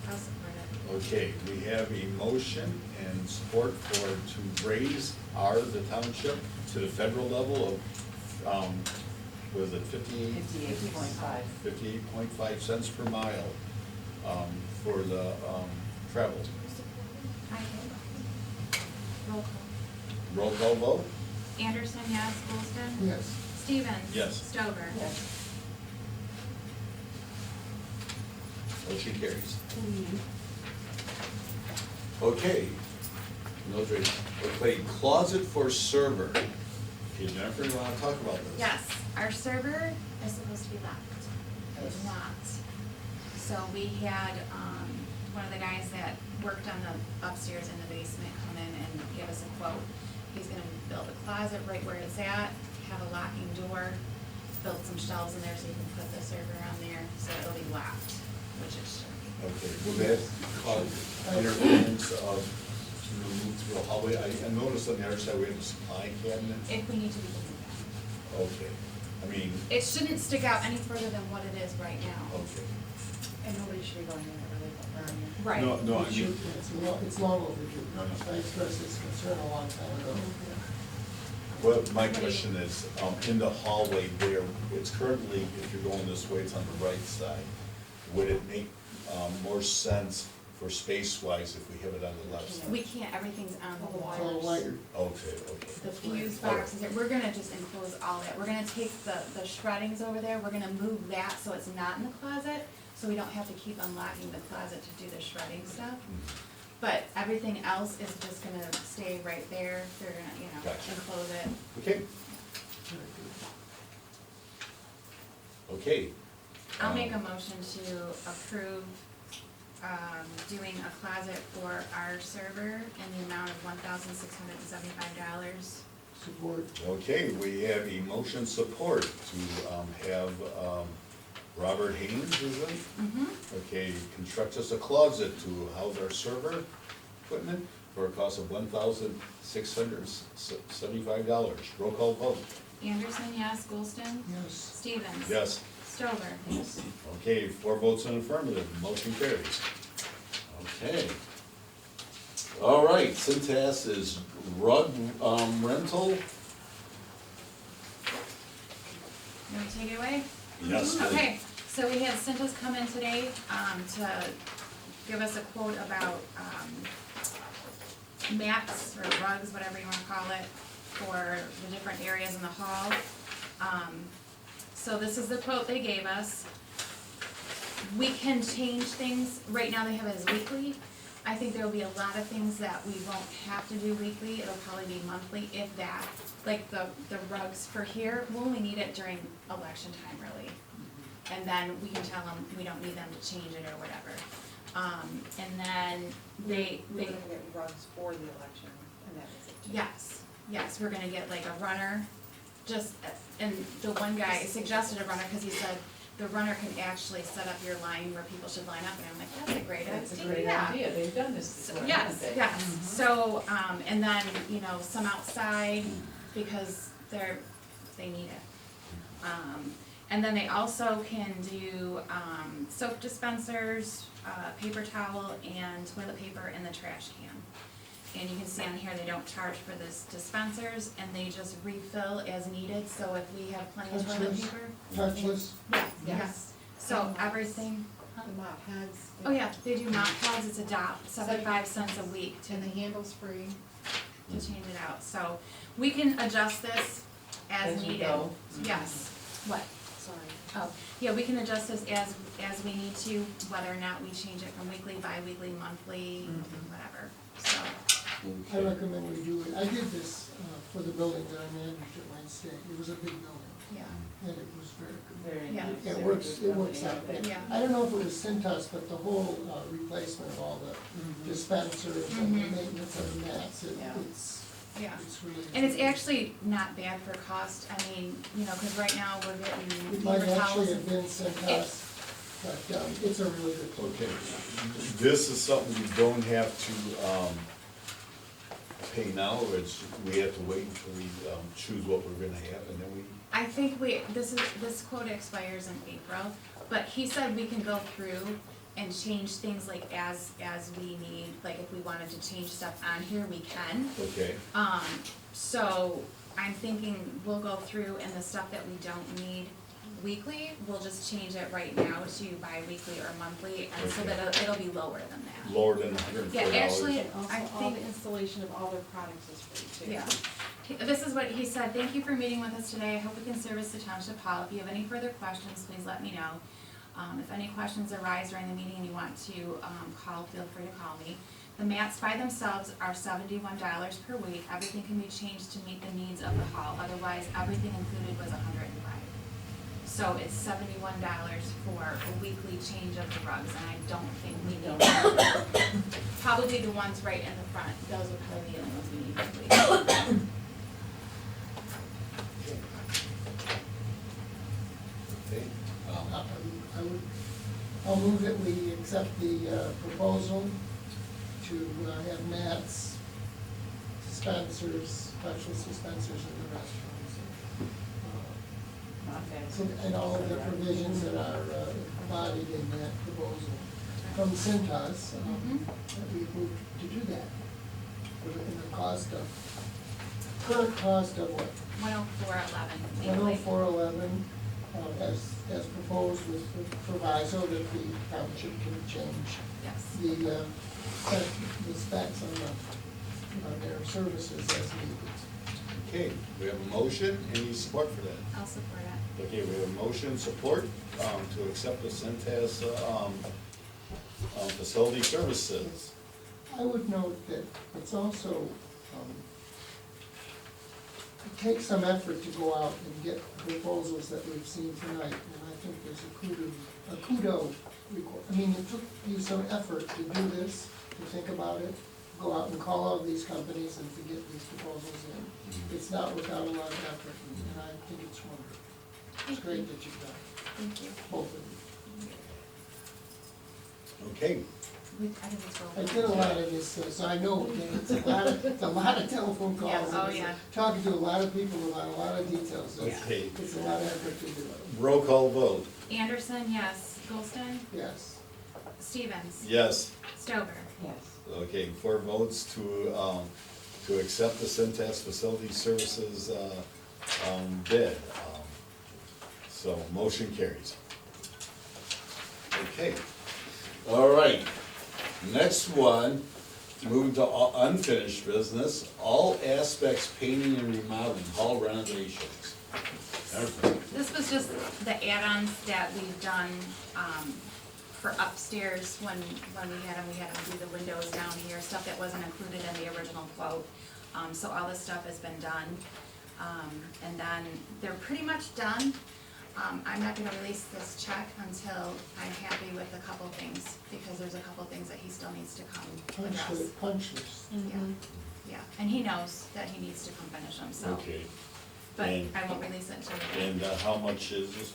I'll support it. Okay, we have a motion and support to raise the township to the federal level of, was it 58.5. 58.5 cents per mile, for the, travel. I can. Roll call. Roll call vote? Anderson, yes. Wilson? Yes. Stevens? Yes. Stover? Yes. Motion carries. Okay, Mildred, okay, closet for server. Okay, Jennifer, you wanna talk about this? Yes, our server is supposed to be locked. It is not. So we had, one of the guys that worked on the upstairs in the basement come in and give us a quote. He's gonna build a closet right where it's at, have a locking door, build some shelves in there so you can put the server on there, so it'll be locked, which it should be. Okay, will that cause interference of, to move through a hallway? I noticed on the other side we have a supply cabinet. If we need to, we can do that. Okay, I mean, It shouldn't stick out any further than what it is right now. okay. And nobody should be going in there really, Right. No, no, I It should- mean, It's long overdue. I expressed this concern a long time ago. well, my question is, in the hallway there, it's currently, if you're going this way, it's on the right side. Would it make, more sense for space-wise if we have it on the left side? We can't, everything's on the It's all wires. wired. Okay, The okay. fuse boxes, we're gonna just enclose all that. We're gonna take the shreddings over there, we're gonna move that so it's not in the closet, so we don't have to keep unlocking the closet to do the shredding stuff. But everything else is just gonna stay right there. They're gonna, you know, Gotcha. enclose it. Okay. Okay. I'll make a motion to approve, doing a closet for our server in the amount of $1,675. Support. Okay, we have a motion support to have Robert Haynes, is it? Mm-hmm. Okay, construct us a closet to house our server equipment for a cost of $1,675. Roll call vote. Anderson, yes. Golston? Yes. Stevens? Yes. Stover? Yes. Okay, 4 votes in affirmative, motion carries. Okay. All right, Cintas is rug rental. You want to take it away? Yes, please. Okay, so we had Cintas come in today, to give us a quote about, mats or rugs, whatever you wanna call it, for the different areas in the hall. So this is the quote they gave us. We can change things, right now they have it as weekly. I think there will be a lot of things that we won't have to do weekly, it'll probably be monthly, if that. Like the rugs for here, we'll only need it during election time really. And then we can tell them we don't need them to change it or whatever. And then they, We're gonna get rugs for the election, and that is it. too. yes, we're gonna get like a runner, just, and the one guy suggested a runner, cause he said the runner can actually set up your line where people should line up, and I'm like, that's a great idea. That's a great idea, they've done this So, before, yes, haven't they? yes, so, and then, you know, some outside, because they need it. And then they also can do, soap dispensers, paper towel, and toilet paper in the trash can. And you can see on here, they don't charge for this dispensers, and they just refill as needed, so if we have plenty of toilet Touchless. paper. Touchless. Yes, Yes. yes, so everything, The mop heads. oh yeah, they do mop pads, it's $1, 75 cents a week to And the handle's free. change it out, so we can adjust this as As we needed. go. Yes, what? Sorry. Oh, yeah, we can adjust this as we need to, whether or not we change it from weekly, bi-weekly, monthly, whatever, so. I recommend we do it. I did this for the building that I managed at Wayne State. It was a big building, Yeah, and it was very good. Very Yeah. good, It very works, good it works out. company, I think. Yeah. I don't know if it was Cintas, but the whole replacement of all the dispensers and the Mhm. maintenance of the mats, Yeah. yeah. it's really. And it's actually not bad for cost, I mean, you know, cause right now we're getting It might paper actually towels. have been Cintas, but it's a really good quote. Okay, this is something we don't have to, pay now, or it's, we have to wait until we, choose what we're gonna have, and then we, I think this quote expires in April, but he said we can go through and change things like as we need, like if we wanted to change stuff on here, we can. okay, So I'm thinking we'll go through and the stuff that we don't need weekly, we'll just change it right now to bi-weekly or monthly, and so that it'll be lower than that. lower than $104. Yeah, actually, And also, I all think, the installation of all their products is free too. yeah. This is what he said: "Thank you for meeting with us today. I hope we can service the Township Hall. If you have any further questions, please let me know. If any questions arise during the meeting and you want to call, feel free to call me. The mats by themselves are $71 per week. Everything can be changed to meet the needs of the hall. Otherwise, everything included was $105. So it's $71 for a weekly change of the rugs, and I don't think we need probably the ones right in the front, those would probably be the ones we need weekly. Okay, I'll move that we accept the proposal to have mats, dispensers, touchless dispensers in the restrooms. Not bad. And all of the provisions that are embodied in that proposal from Cintas, that we moved to do that. In the cost of, current cost of what? $104.11 $104.11, as proposed with the proviso that the township can change Yes. the specs on their services as needed. okay, we have a motion, any support for that? I'll support it. Okay, we have a motion, support, to accept the Centas, facility services. I would note that it's also, it takes some effort to go out and get proposals that we've seen tonight, and I think there's a kudo I mean, it took you some effort to do this, to think about it, go out and call all these companies and to get these proposals in. It's not without a lot of effort, and I think it's wonderful. It's great that you've done it, Thank you. both of you. Okay, I think it's I did a lot of this, so I know that it's a lot of telephone calls. Yeah, oh, and yeah. Talking to a lot of people about a lot of details, so Okay. it's a lot of effort to do it. roll call vote, Anderson, yes. Goldston? Yes. Stevens? yes. Stover? Yes. Okay, 4 votes to accept the Centas Facility Services, bid. So motion carries. Okay, all right. Next one, moving to unfinished business, all aspects painting and remodeling, hall renovations. This was just the add-ons that we've done, for upstairs when we had them do the windows down here, stuff that wasn't included in the original quote. So all this stuff has been done. And then they're pretty much done. I'm not gonna release this check until I'm happy with a couple things, because there's a couple things that he still needs to come address. Punch list. Yeah, and he knows that he needs to come finish them, so, Okay, but And- I won't release it until. and how much is this?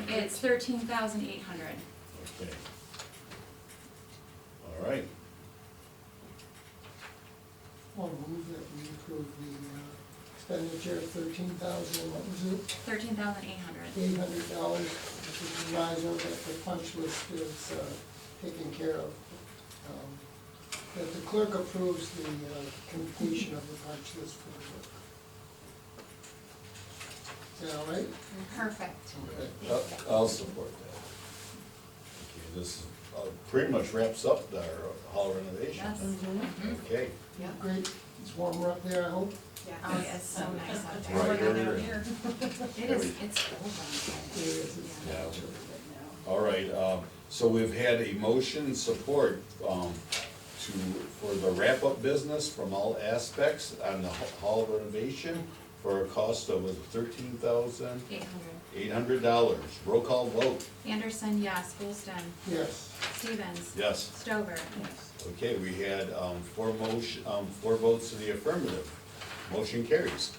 It's 13,800. Okay. All right, I'll move that we approve the expenditure of what was it? 13,800. $800, which is a proviso that the punch list is taken care of. That the clerk approves the completion of the punch list for the work. Is that all right? Perfect. okay, I'll support that. Okay, this pretty much wraps up our hall renovation. Yes. Mhm. Okay, Yeah. Great, it's warmer up there, I hope. Oh, yeah, it's so nice out there. Right here. It is, it's cold outside. There it is. Yeah. All right, so we've had a motion support, for the wrap-up business from all aspects on the hall renovation for a cost of $13,800. 800. Roll call vote, Anderson, yes. Goldston. Yes. Stevens. yes. Stover. Okay, we had, 4 votes to the affirmative. Motion carries.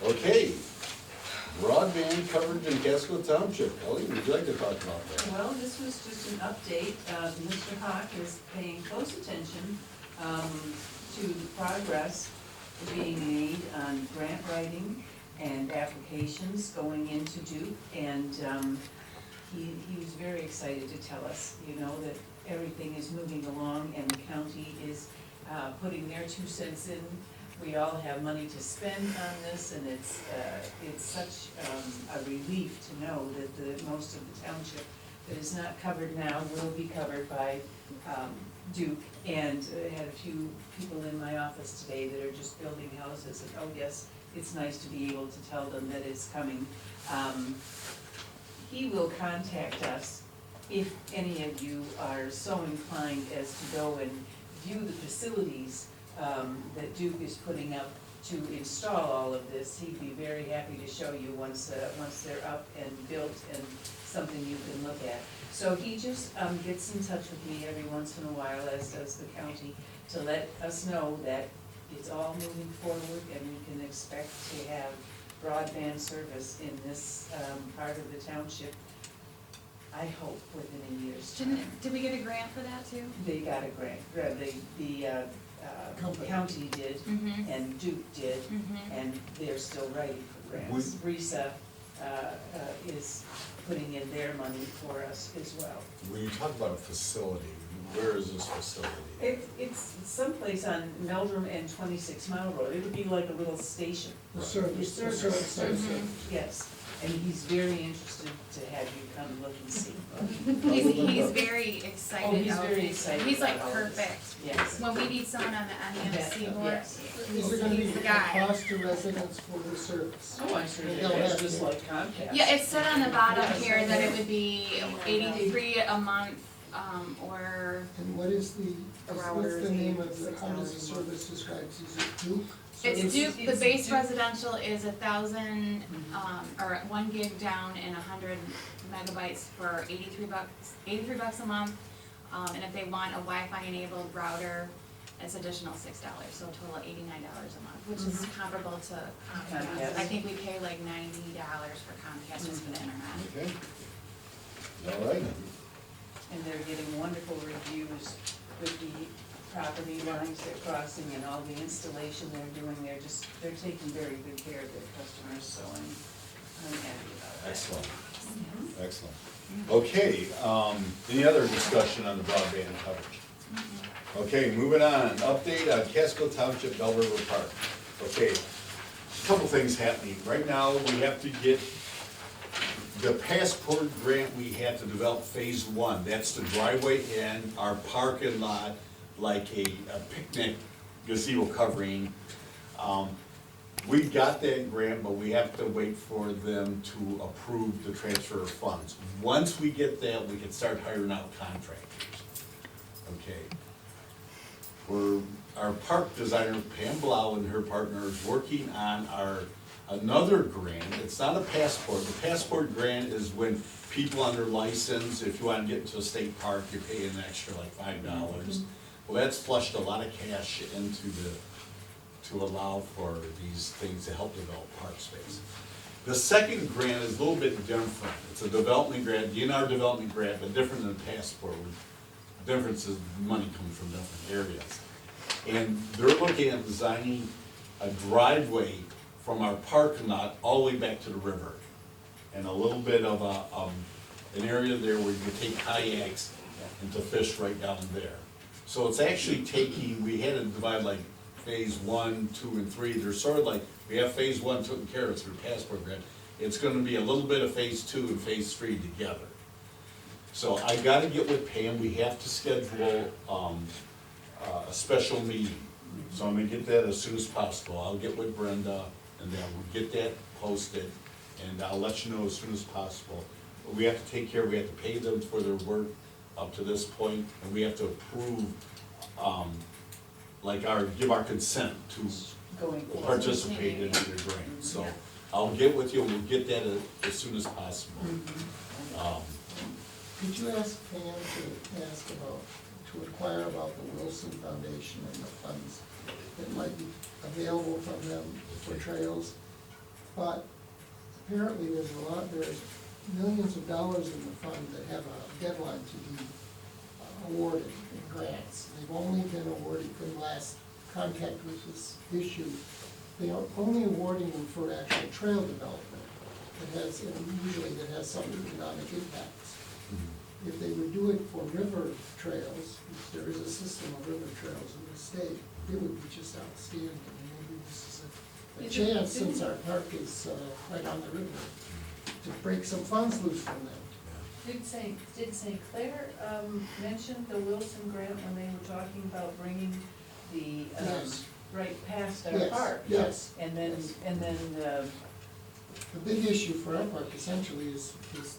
Okay, broadband coverage in Casco Township. Ellie, would you like to talk about that? Well, this was just an update. Mr. Hawk is paying close attention to the progress being made on grant writing and applications going into Duke. And he was very excited to tell us, that everything is moving along and the county is putting their 2 cents in. We all have money to spend on this, and it's such a relief to know that most of the township that is not covered now will be covered by Duke. And I had a few people in my office today that are just building houses, and oh yes, it's nice to be able to tell them that it's coming. He will contact us if any of you are so inclined as to go and view the facilities that Duke is putting up to install all of this. He'd be very happy to show you once they're up and built and something you can look at. So he just gets in touch with me every once in a while, as does the county, to let us know that it's all moving forward and we can expect to have broadband service in this part of the township, I hope, within a year's time. Did we get a grant for that too? They got a grant, the Company. county did, Mm-hmm. and Duke did, Mm-hmm. and they're still writing for grants. RISA is putting in their money for us as well. When you talk about a facility, where is this facility? It's someplace on Meldrum and 26 Mile Road. It would be like a little station. The service, the Service. service. Yes, and he's very interested to have you come look and see. He's very excited. He's about very it. excited. He's like about all this. perfect. Yes. When we need someone on the NEMC board, Yes. Is there gonna be he's the a guy. cost to residents for the service? Oh, I'm sure They'll it's have just to. like Comcast. Yeah, it said on the bottom Yes. here that it would be 83 a month, or And what is the, A what's router the is name of the, how does the $6 a month. service described? Is it Duke? it's Service? Duke, the It's base Duke. residential is 1,000, or 1 gig down and 100 megabytes for $83 a month. And if they want a Wi-Fi enabled router, it's additional $6, so a total of $89 a month, which is comparable to Comcast. Comcast. I think we pay like $90 for Comcast just for the internet. Okay. All right. And they're getting wonderful reviews with the property lines they're crossing and all the installation they're doing. They're taking very good care of their customers, so I'm happy about that. Excellent, excellent. Okay, any other discussion on the broadband coverage? Okay, moving on, update on Casco Township, Bell River Park. Okay, a couple things happening. Right now, we have to get the passport grant. We have to develop phase 1. That's the driveway and our parking lot, like a picnic gazebo covering. We got that grant, but we have to wait for them to approve the transfer of funds. Once we get that, we can start hiring out contractors. Okay. Our park designer, Pam Blau, and her partner is working on another grant. It's not a passport. The passport grant is when people under license, if you want to get into a state park, you pay an extra like $5. Well, that's flushed a lot of cash into to allow for these things to help develop park space. The second grant is a little bit different. It's a development grant, DNR development grant, but different than the passport. The difference is money comes from different areas. And they're looking at designing a driveway from our parking lot all the way back to the river. And a little bit of an area there where you can take kayaks and to fish right down there. So it's actually taking, we had to divide like phase 1, 2, and 3. They're sort of like, we have phase 1 taken care of through passport grant. It's gonna be a little bit of phase 2 and phase 3 together. So I gotta get with Pam. We have to schedule a special meeting. So I'm gonna get that as soon as possible. I'll get with Brenda and then we'll get that posted and I'll let you know as soon as possible. But we have to take care, we have to pay them for their work up to this point, and we have to approve, give our consent to Going forward. participate in the grant. So I'll get with you and we'll get that as soon as possible. Did you ask Pam to inquire about the Wilson Foundation and the funds that might be available from them for trails? But apparently there's millions of dollars in the fund that have a deadline to be awarded in grants. They've only been awarded from last contact with this issue. They are only awarding them for actual trail development that has, usually that has some economic impacts. If they would do it for river trails, if there is a system of river trails in the state, it would be just outstanding. And maybe this is a chance, since our park is right on the river, to break some funds loose from them. Did St. Clair mention the Wilson grant when they were talking about bringing the, Yes. right past our Yes, park? yes. And then, The big issue for our park essentially is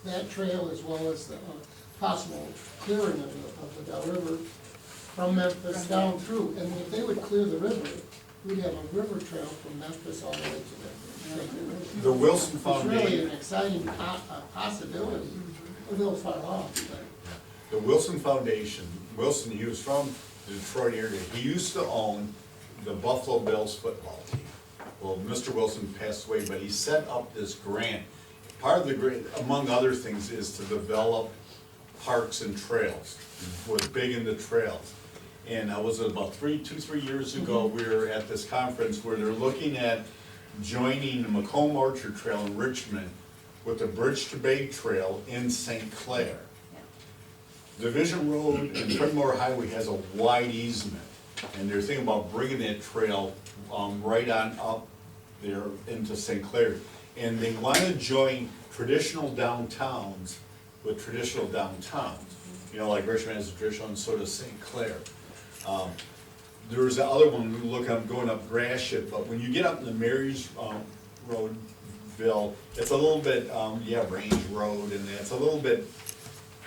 that trail as well as the possible clearing of the Bell River from Memphis down through. And if they would clear the river, we'd have a river trail from Memphis all the way to the. The Wilson It's really Foundation, an exciting possibility, a little far off, but. the Wilson Foundation, Wilson, he was from the Detroit area. He used to own the Buffalo Bills football team. Well, Mr. Wilson passed away, but he set up this grant. Part of the grant, among other things, is to develop parks and trails. Was big into trails. And I was about 3 years ago, we were at this conference where they're looking at joining the Macomb Orchard Trail in Richmond with the Bridge to Bay Trail in St. Clair. Division Road and Primmore Highway has a wide easement, and they're thinking about bringing that trail right on up there into St. Clair. And they want to join traditional downtowns with traditional downtowns. You know, like Richmond has a traditional, and so does St. Clair. There's the other one, look, I'm going up Gratiot, but when you get up in the Marys Roadville, it's a little bit, Range Road, and it's a little bit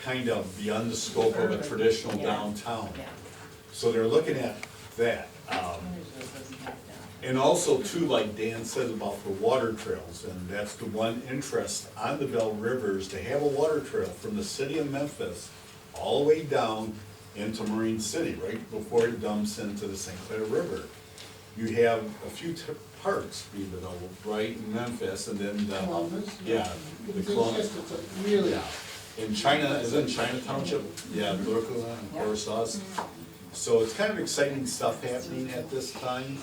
kind of beyond the scope of a traditional downtown. Yeah. So they're looking at that. And also too, like Dan said about the water trails, and that's the one interest on the Bell River is to have a water trail from the city of Memphis all the way down into Marine City, right before it dumps into the St. Clair River. You have a few parks being developed, right, in Memphis, and then the, Columbus. yeah, the It's Columbus. just, it's a really, Yeah. In China, is it in China Township? Yeah, Brooklyn, and of course us. So it's kind of exciting stuff happening at this time.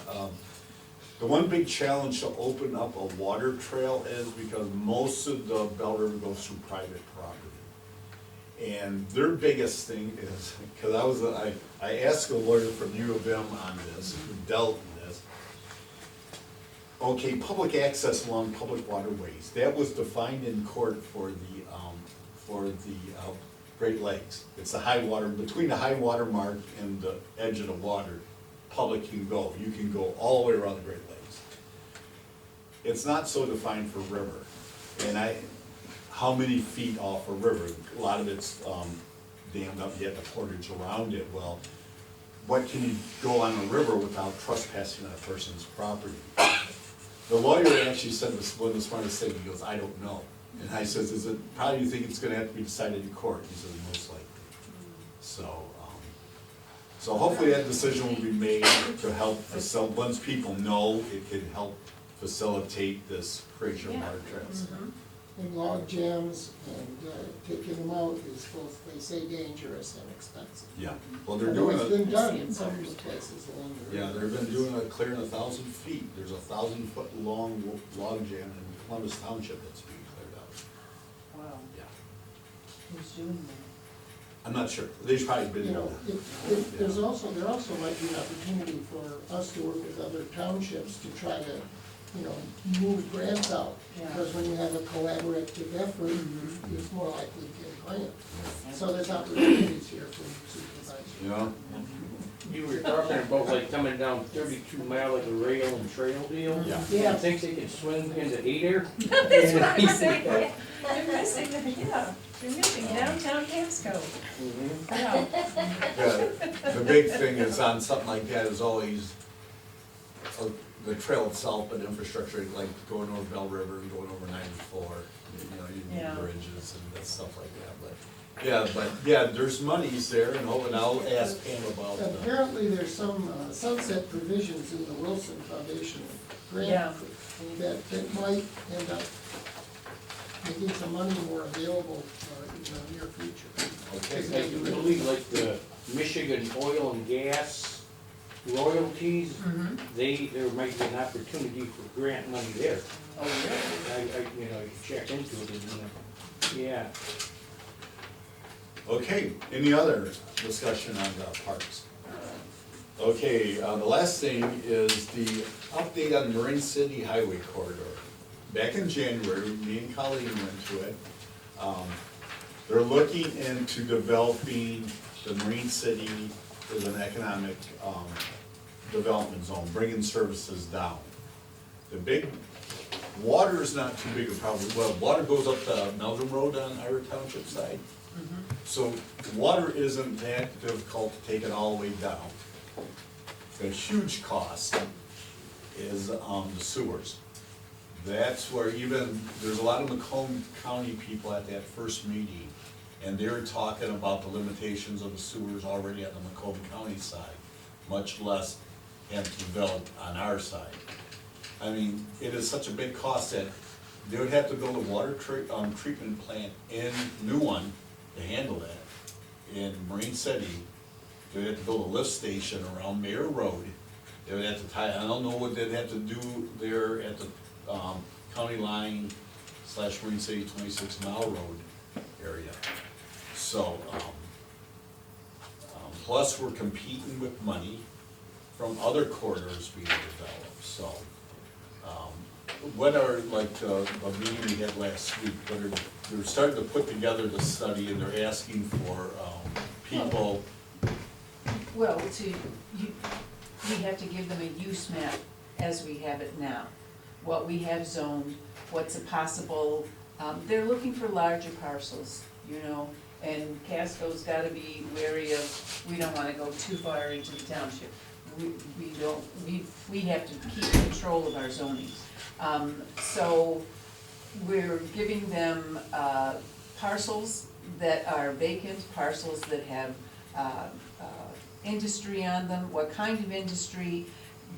The one big challenge to open up a water trail is because most of the Bell River goes through private property. And their biggest thing is, because I asked a lawyer from U of M on this, who dealt in this. Okay, public access along public waterways, that was defined in court for the Great Lakes. It's the high water, between the high water mark and the edge of the water, public can go. You can go all the way around the Great Lakes. It's not so defined for river. And how many feet off a river? A lot of it's dammed up, yet the portage around it. Well, what can you go on a river without trespassing on a person's property? The lawyer actually said this, one of the smartest things, he goes, I don't know. And I says, probably you think it's gonna have to be decided in court? He says, most likely. So hopefully that decision will be made to help once people know, it can help facilitate this creation of water trails. and log jams and taking them out is both, they say, dangerous and expensive. Yeah, well, they're Although doing it's been a, done in some places along the yeah, river. they've been doing a clearing 1,000 feet. There's a 1,000-foot long log jam in Columbus Township that's being cleared out. Wow, Yeah, who's doing that? I'm not sure. They've probably been You know, doing that. there also might be an opportunity for us to work with other townships to try to, move grants out. Yeah. Because when you have a collaborative effort, it's more likely to get a grant. So there's opportunities here for supervisors. Yeah, You were talking about like coming down 32 mile like a rail and trail deal? yeah. You think they could swing into 8-air? That's what I'm saying, you're missing, you're missing downtown Casco. Yeah. The big thing is on something like that is always the trail itself, but infrastructure, like going over Bell River and going over 94, you Yeah. need bridges and that stuff like that, but yeah, there's monies there, and I'll ask Pam about that. Apparently, there's some sunset provisions in the Wilson Foundation Yeah. grant that might end up making some money more available in the near future. Okay, I believe like the Michigan oil and gas royalties, there might be an opportunity for grant money there. Oh, really? I check into it and, yeah. Okay, any other discussion on the parks? Okay, the last thing is the update on the Marine City Highway Corridor. Back in January, me and Colleen went to it. They're looking into developing the Marine City as an economic development zone, bringing services down. The big, water is not too big a problem. Well, water goes up the Meldrum Road on Ira Township side. So water isn't that difficult to take it all the way down. It's a huge cost. is, the sewers. That's where even, there's a lot of Macomb County people at that first meeting, and they're talking about the limitations of the sewers already on the Macomb County side, much less have to develop on our side. I mean, it is such a big cost that they would have to build a water treatment plant new one to handle that. In Marine City, they would have to build a lift station around Mayor Road. They would have to tie, I don't know what they'd have to do there at the, county line / Marine City 26-mile road area. So, plus we're competing with money from other corridors being developed, so. What are, like, the meeting we had last week, they're starting to put together the study and they're asking for, people. Well, we have to give them a use map as we have it now. What we have zoned, what's a possible, they're looking for larger parcels, you know, and Casco's gotta be wary of, we don't wanna go too far into the township. We have to keep control of our zoning. So we're giving them, parcels that are vacant, parcels that have, industry on them, what kind of industry,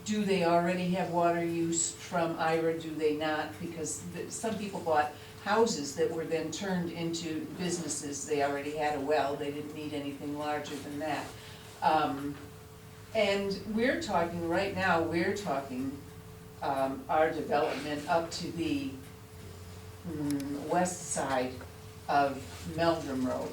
do they already have water use from IRA, do they not? Because some people bought houses that were then turned into businesses, they already had a well, they didn't need anything larger than that. And we're talking, right now, our development up to the west side of Meldrum Road.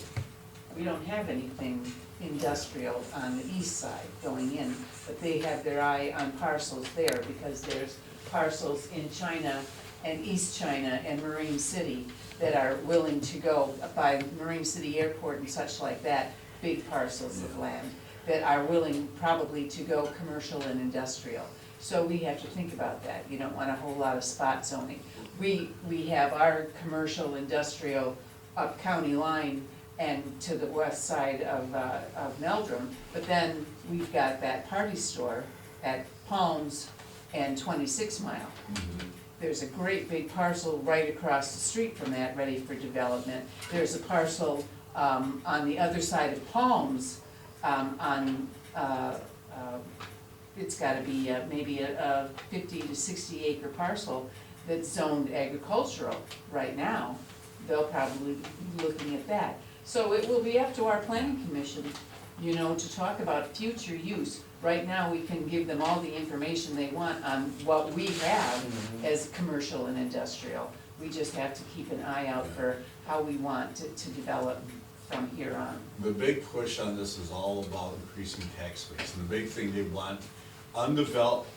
We don't have anything industrial on the east side going in, but they have their eye on parcels there because there's parcels in China and East China and Marine City that are willing to go by Marine City Airport and such like that, big parcels of land that are willing probably to go commercial and industrial. So we have to think about that. You don't want a whole lot of spot zoning. We have our commercial industrial up county line and to the west side of Meldrum, but then we've got that party store at Palms and 26 Mile. There's a great big parcel right across the street from that, ready for development. There's a parcel on the other side of Palms, it's gotta be maybe a 50 to 60 acre parcel that's zoned agricultural right now. They'll probably be looking at that. So it will be up to our planning commission, you know, to talk about future use. Right now, we can give them all the information they want on what we have as commercial and industrial. We just have to keep an eye out for how we want to develop from here on. The big push on this is all about increasing tax base, and the big thing they want, undeveloped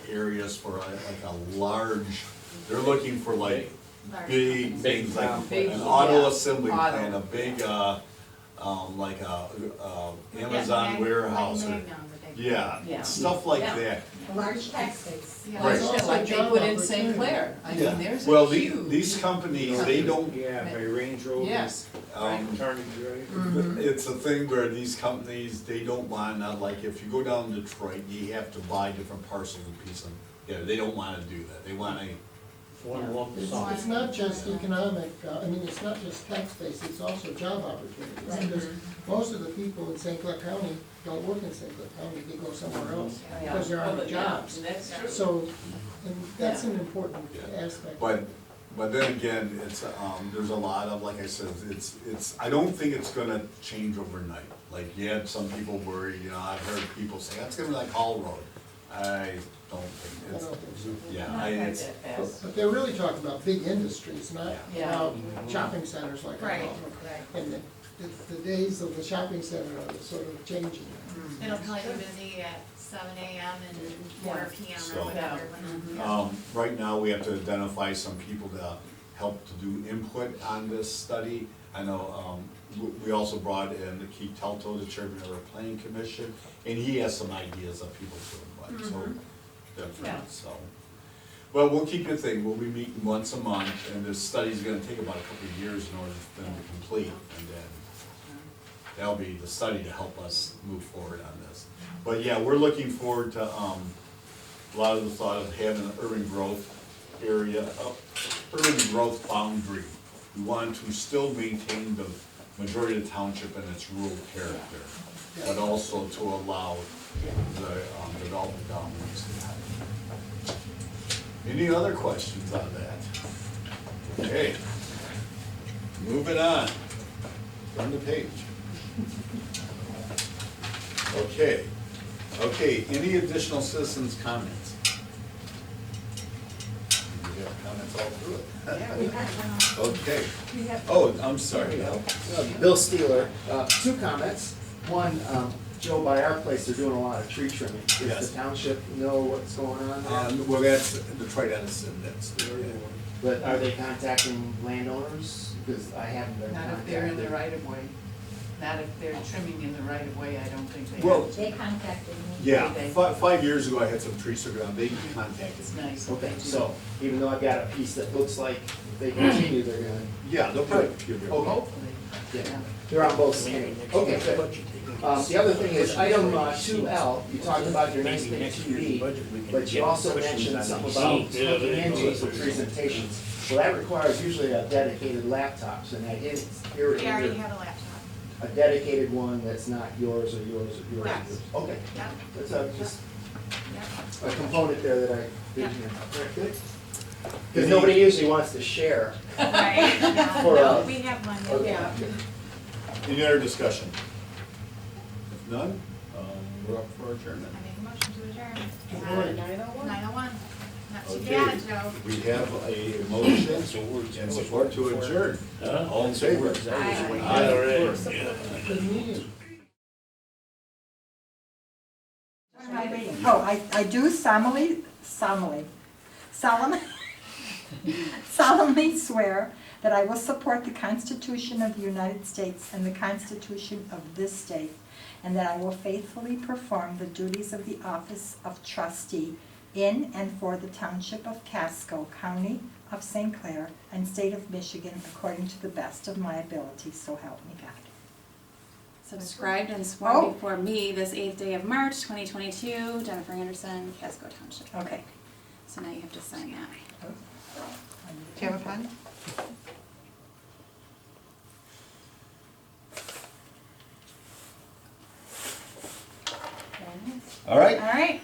areas for like a large, they're looking for like big things, like an auto assembly plant, a big, like a Amazon warehouse, or, Yeah. stuff like Yeah. that. A large tax base. Right. Like they put in St. Clair, I mean, there's a Well, huge. these companies, they don't, Yeah, by Range Road. Yes, Turning right. it's a thing where these companies, they don't wanna, like, if you go down to Detroit, you have to buy different parcels and pieces. Yeah, they don't wanna do that, they wanna, One lump It's sum. it's not just economic, I mean, it's not just tax base, it's also job opportunities. Because most of the people in St. Clair County don't work in St. Clair County, they go somewhere else, yeah. because there aren't Well, jobs. yeah, that's true. So, and that's an important Yeah. aspect. but then again, it's, there's a lot of, like I said, it's, I don't think it's gonna change overnight. Like, you had some people worried, you know, I've heard people say, that's gonna be like Hall Road. I don't think I it's, don't think so. yeah, Not quite that fast. But they're really talking about big industries, not Yeah. about shopping centers like I Right, call them. right. And the days of the shopping center are sort of changing. It'll probably be busy at 7 AM and 4 PM So- or whatever. Yeah. right now, we have to identify some people to help to do input on this study. I know, we also brought in Keith Telto, the chairman of our planning commission, and he has some ideas of people to invite, so, different, so. Well, we'll keep it thing, we'll be meeting once a month, and this study's gonna take about a couple of years in order for them to complete, and then that'll be the study to help us move forward on this. But yeah, we're looking forward to, a lot of the thought of having an urban growth area, urban growth boundary. We want to still maintain the majority of the township and its rural character, but also to allow the development boundaries. Any other questions on that? Okay, moving on. Turn the page. Okay, any additional citizens' comments? We have comments all through it. Yeah, we have one. Okay, We have. oh, I'm sorry, Al. Bill Steeler, 2 comments. One, Joe, by our place, they're doing a lot of tree trimming. Yes. Does the township know what's going on there? Well, that's the Tridenison, that's the, But are they contacting landowners? Because I haven't been Not contacted. if they're in the right of way. Not if they're trimming in the right of way, I don't think they Well, have. They contacted me. yeah, 5 years ago, I had some tree survey on, they contacted It's me. nice. Okay, so even though I've got a piece that looks like if they continue, they're gonna, Yeah, they'll probably give you. Okay. Hopefully. yeah, they're on both sides. Okay, good. The other thing is, item 2L, you talked about your nice big TV, but you also mentioned something about looking into it for presentations. Well, that requires usually a dedicated laptop, so now here We already here, have a laptop. a dedicated one that's not yours or yours or yours. Correct. Okay, Yep, that's just yep. a component there that I didn't hear. Very good. Because Any- nobody usually wants to share. Right, yeah. For, No, we have one, Okay. yeah. Any other discussion? If none, we're up for adjournment. I make a motion to adjourn. Support. 9:01. Not too Okay. bad, Joe. We have a motion and support to adjourn. All in favor? Aye. Good meeting. Oh, I do solemnly swear that I will support the Constitution of the United States and the Constitution of this state, and that I will faithfully perform the duties of the office of trustee in and for the Township of Casco, County of St. Clair, and State of Michigan, according to the best of my ability, so help me God. Subscribed and Oh. sworn before me this 8th day of March, 2022, Jennifer Anderson, Casco Township. Okay. So now you have to sign that. Do you have a pen? All right, All right,